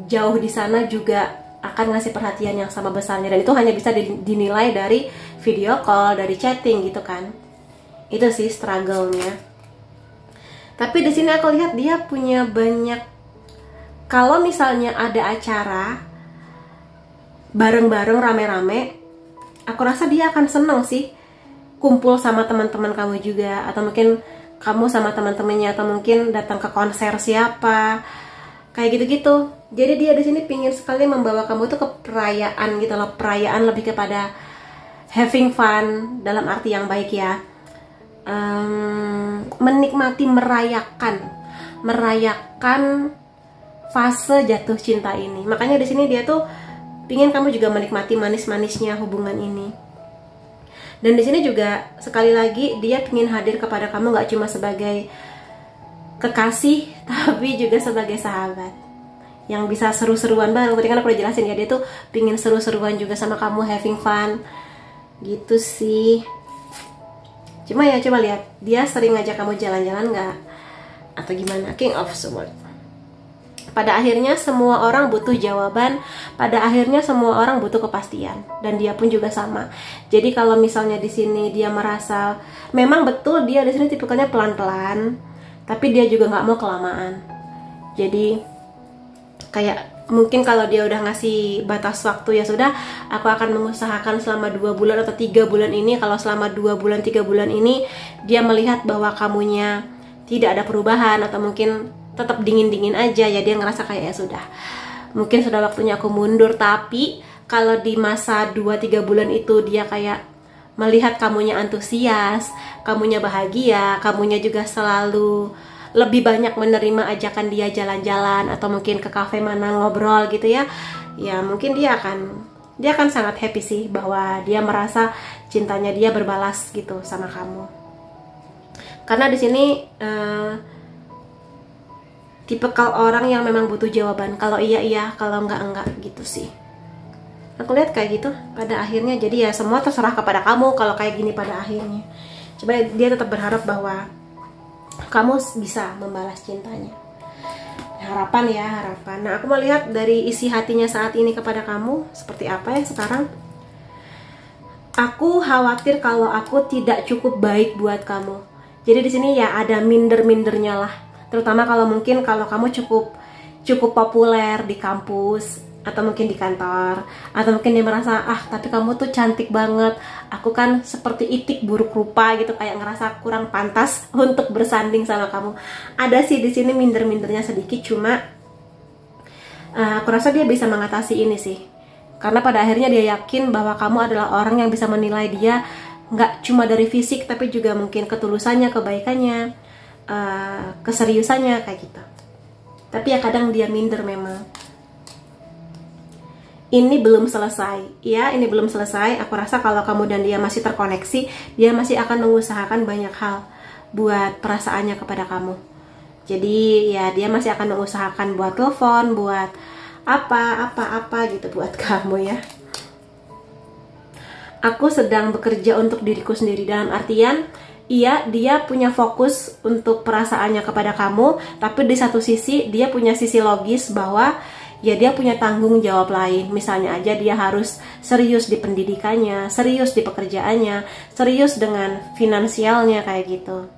jauh di sana juga akan ngasih perhatian yang sama besarnya. Dan itu hanya bisa dinilai dari video call, dari chatting gitu kan. Itu sih struggle-nya. Tapi di sini aku lihat dia punya banyak, kalau misalnya ada acara bareng-bareng rame-rame, aku rasa dia akan seneng sih kumpul sama teman-teman kamu juga, atau mungkin kamu sama teman-temannya, atau mungkin datang ke konser siapa, kayak gitu-gitu. Jadi dia di sini pingin sekali membawa kamu tuh ke perayaan gitu loh, perayaan lebih kepada having fun dalam arti yang baik ya, menikmati, merayakan fase jatuh cinta ini. Makanya di sini dia tuh pingin kamu juga menikmati manis-manisnya hubungan ini. Dan di sini juga sekali lagi dia pingin hadir kepada kamu gak cuma sebagai kekasih, tapi juga sebagai sahabat yang bisa seru-seruan bareng. Tadi kan aku udah jelasin ya, dia tuh pingin seru-seruan juga sama kamu, having fun gitu sih. Cuma ya coba lihat, dia sering ngajak kamu jalan-jalan gak? Atau gimana? King of Swords. Pada akhirnya semua orang butuh jawaban, pada akhirnya semua orang butuh kepastian, dan dia pun juga sama. Jadi kalau misalnya di sini dia merasa, memang betul dia di sini tipikalnya pelan-pelan, tapi dia juga nggak mau kelamaan. Jadi kayak mungkin kalau dia udah ngasih batas waktu, ya sudah, aku akan mengusahakan selama 2 bulan atau 3 bulan ini. Kalau selama 2 bulan 3 bulan ini dia melihat bahwa kamunya tidak ada perubahan atau mungkin tetap dingin-dingin aja, ya dia ngerasa kayak ya sudah, mungkin sudah waktunya aku mundur. Tapi kalau di masa 2-3 bulan itu dia kayak melihat kamunya antusias, kamunya bahagia, kamunya juga selalu lebih banyak menerima ajakan dia jalan-jalan atau mungkin ke kafe mana ngobrol gitu ya, ya mungkin dia akan sangat happy sih bahwa dia merasa cintanya dia berbalas gitu sama kamu. Karena di sini tipikal orang yang memang butuh jawaban. Kalau iya iya, kalau enggak gitu sih. Aku lihat kayak gitu pada akhirnya. Jadi ya semua terserah kepada kamu kalau kayak gini pada akhirnya. Coba dia tetap berharap bahwa kamu bisa membalas cintanya. Harapan ya, harapan. Nah, aku mau lihat dari isi hatinya saat ini kepada kamu seperti apa ya sekarang. Aku khawatir kalau aku tidak cukup baik buat kamu. Jadi di sini ya ada minder-mindernya lah. Terutama kalau mungkin kalau kamu cukup populer di kampus atau mungkin di kantor, atau mungkin dia merasa tapi kamu tuh cantik banget, aku kan seperti itik buruk rupa gitu, kayak ngerasa kurang pantas untuk bersanding sama kamu. Ada sih di sini minder-mindernya sedikit, cuma aku rasa dia bisa mengatasi ini sih. Karena pada akhirnya dia yakin bahwa kamu adalah orang yang bisa menilai dia nggak cuma dari fisik, tapi juga mungkin ketulusannya, kebaikannya, keseriusannya kayak gitu. Tapi ya kadang dia minder memang. Ini belum selesai, ya ini belum selesai. Aku rasa kalau kamu dan dia masih terkoneksi, dia masih akan mengusahakan banyak hal buat perasaannya kepada kamu. Jadi ya dia masih akan mengusahakan buat telepon, buat apa gitu buat kamu ya. Aku sedang bekerja untuk diriku sendiri, dalam artian iya dia punya fokus untuk perasaannya kepada kamu, tapi di satu sisi dia punya sisi logis bahwa ya dia punya tanggung jawab lain. Misalnya aja dia harus serius di pendidikannya, serius di pekerjaannya, serius dengan finansialnya kayak gitu.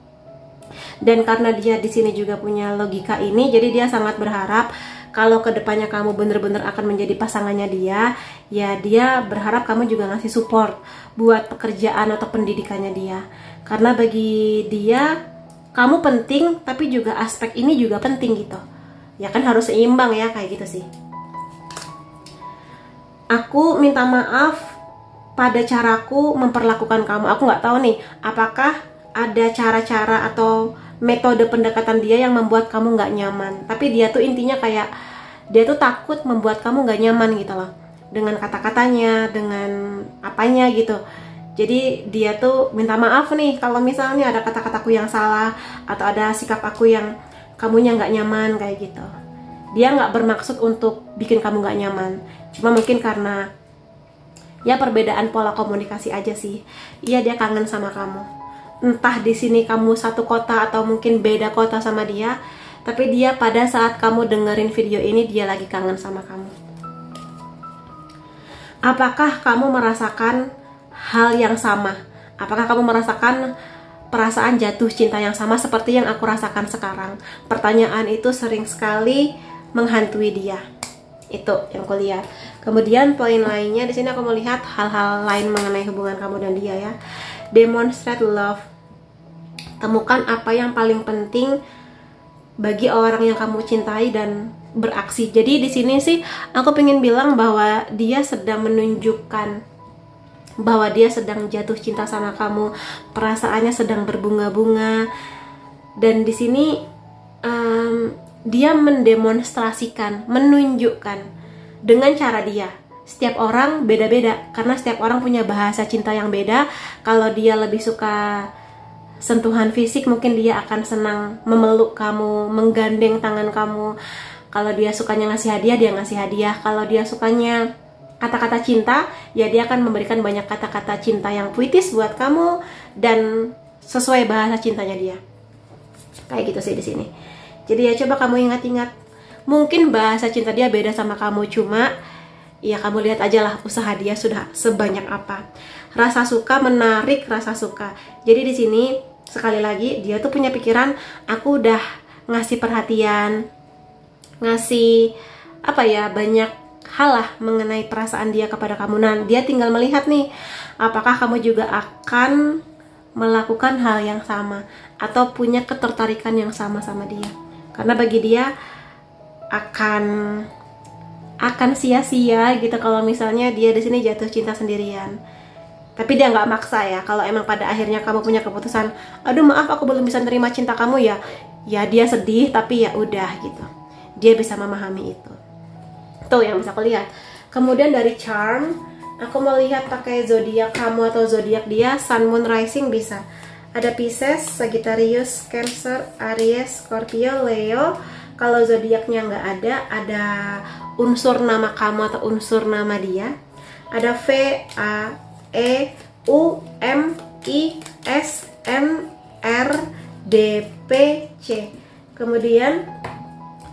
Dan karena dia di sini juga punya logika ini, jadi dia sangat berharap kalau kedepannya kamu bener-bener akan menjadi pasangannya dia, ya dia berharap kamu juga ngasih support buat pekerjaan atau pendidikannya dia. Karena bagi dia, kamu penting, tapi juga aspek ini juga penting gitu. Ya kan harus seimbang ya, kayak gitu sih. Aku minta maaf pada caraku memperlakukan kamu. Aku nggak tahu nih, apakah ada cara-cara atau metode pendekatan dia yang membuat kamu nggak nyaman. Tapi dia tuh intinya kayak dia tuh takut membuat kamu nggak nyaman gitu loh, dengan kata-katanya, dengan apanya gitu. Jadi dia tuh minta maaf nih kalau misalnya ada kata-kataku yang salah atau ada sikap aku yang kamunya nggak nyaman kayak gitu. Dia nggak bermaksud untuk bikin kamu nggak nyaman, cuma mungkin karena ya perbedaan pola komunikasi aja sih. Iya dia kangen sama kamu. Entah di sini kamu satu kota atau mungkin beda kota sama dia, tapi dia pada saat kamu dengerin video ini dia lagi kangen sama kamu. Apakah kamu merasakan hal yang sama? Apakah kamu merasakan perasaan jatuh cinta yang sama seperti yang aku rasakan sekarang? Pertanyaan itu sering sekali menghantui dia. Itu yang aku lihat. Kemudian poin lainnya di sini aku melihat hal-hal lain mengenai hubungan kamu dan dia ya. Demonstrate love. Temukan apa yang paling penting bagi orang yang kamu cintai dan beraksi. Jadi di sini sih aku pengen bilang bahwa dia sedang menunjukkan bahwa dia sedang jatuh cinta sama kamu, perasaannya sedang berbunga-bunga. Dan di sini dia mendemonstrasikan, menunjukkan dengan cara dia. Setiap orang beda-beda, karena setiap orang punya bahasa cinta yang beda. Kalau dia lebih suka sentuhan fisik, mungkin dia akan senang memeluk kamu, menggandeng tangan kamu. Kalau dia sukanya ngasih hadiah, dia ngasih hadiah. Kalau dia sukanya kata-kata cinta, ya dia akan memberikan banyak kata-kata cinta yang puitis buat kamu dan sesuai bahasa cintanya dia. Kayak gitu sih di sini. Jadi ya coba kamu ingat-ingat. Mungkin bahasa cinta dia beda sama kamu, cuma ya kamu lihat aja lah usaha dia sudah sebanyak apa. Rasa suka menarik rasa suka. Jadi di sini sekali lagi dia tuh punya pikiran, aku udah ngasih perhatian, ngasih banyak hal lah mengenai perasaan dia kepada kamu. Nah, dia tinggal melihat nih, apakah kamu juga akan melakukan hal yang sama atau punya ketertarikan yang sama sama dia. Karena bagi dia akan sia-sia gitu kalau misalnya dia di sini jatuh cinta sendirian. Tapi dia nggak maksa ya. Kalau emang pada akhirnya kamu punya keputusan, aduh maaf aku belum bisa terima cinta kamu ya, ya dia sedih tapi ya udah gitu. Dia bisa memahami itu. Tuh yang bisa aku lihat. Kemudian dari charm, aku mau lihat pakai zodiak kamu atau zodiak dia, sun, moon, rising bisa. Ada Pisces, Sagittarius, Cancer, Aries, Scorpio, Leo. Kalau zodiaknya nggak ada unsur nama kamu atau unsur nama dia. Ada V, A, E, U, M, I, S, N, R, D, P, C. Kemudian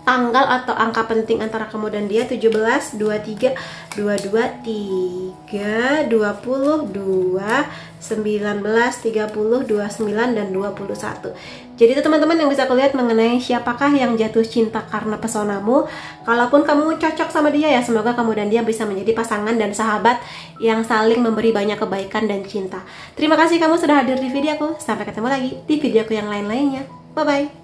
tanggal atau angka penting antara kamu dan dia 17, 23, 22, 3, 20, 2, 19, 30, 29, dan 21. Jadi itu teman-teman yang bisa aku lihat mengenai siapakah yang jatuh cinta karena pesonamu. Kalaupun kamu cocok sama dia ya, semoga kamu dan dia bisa menjadi pasangan dan sahabat yang saling memberi banyak kebaikan dan cinta. Terima kasih kamu sudah hadir di videoku. Sampai ketemu lagi di videoku yang lain-lainnya. Bye-bye.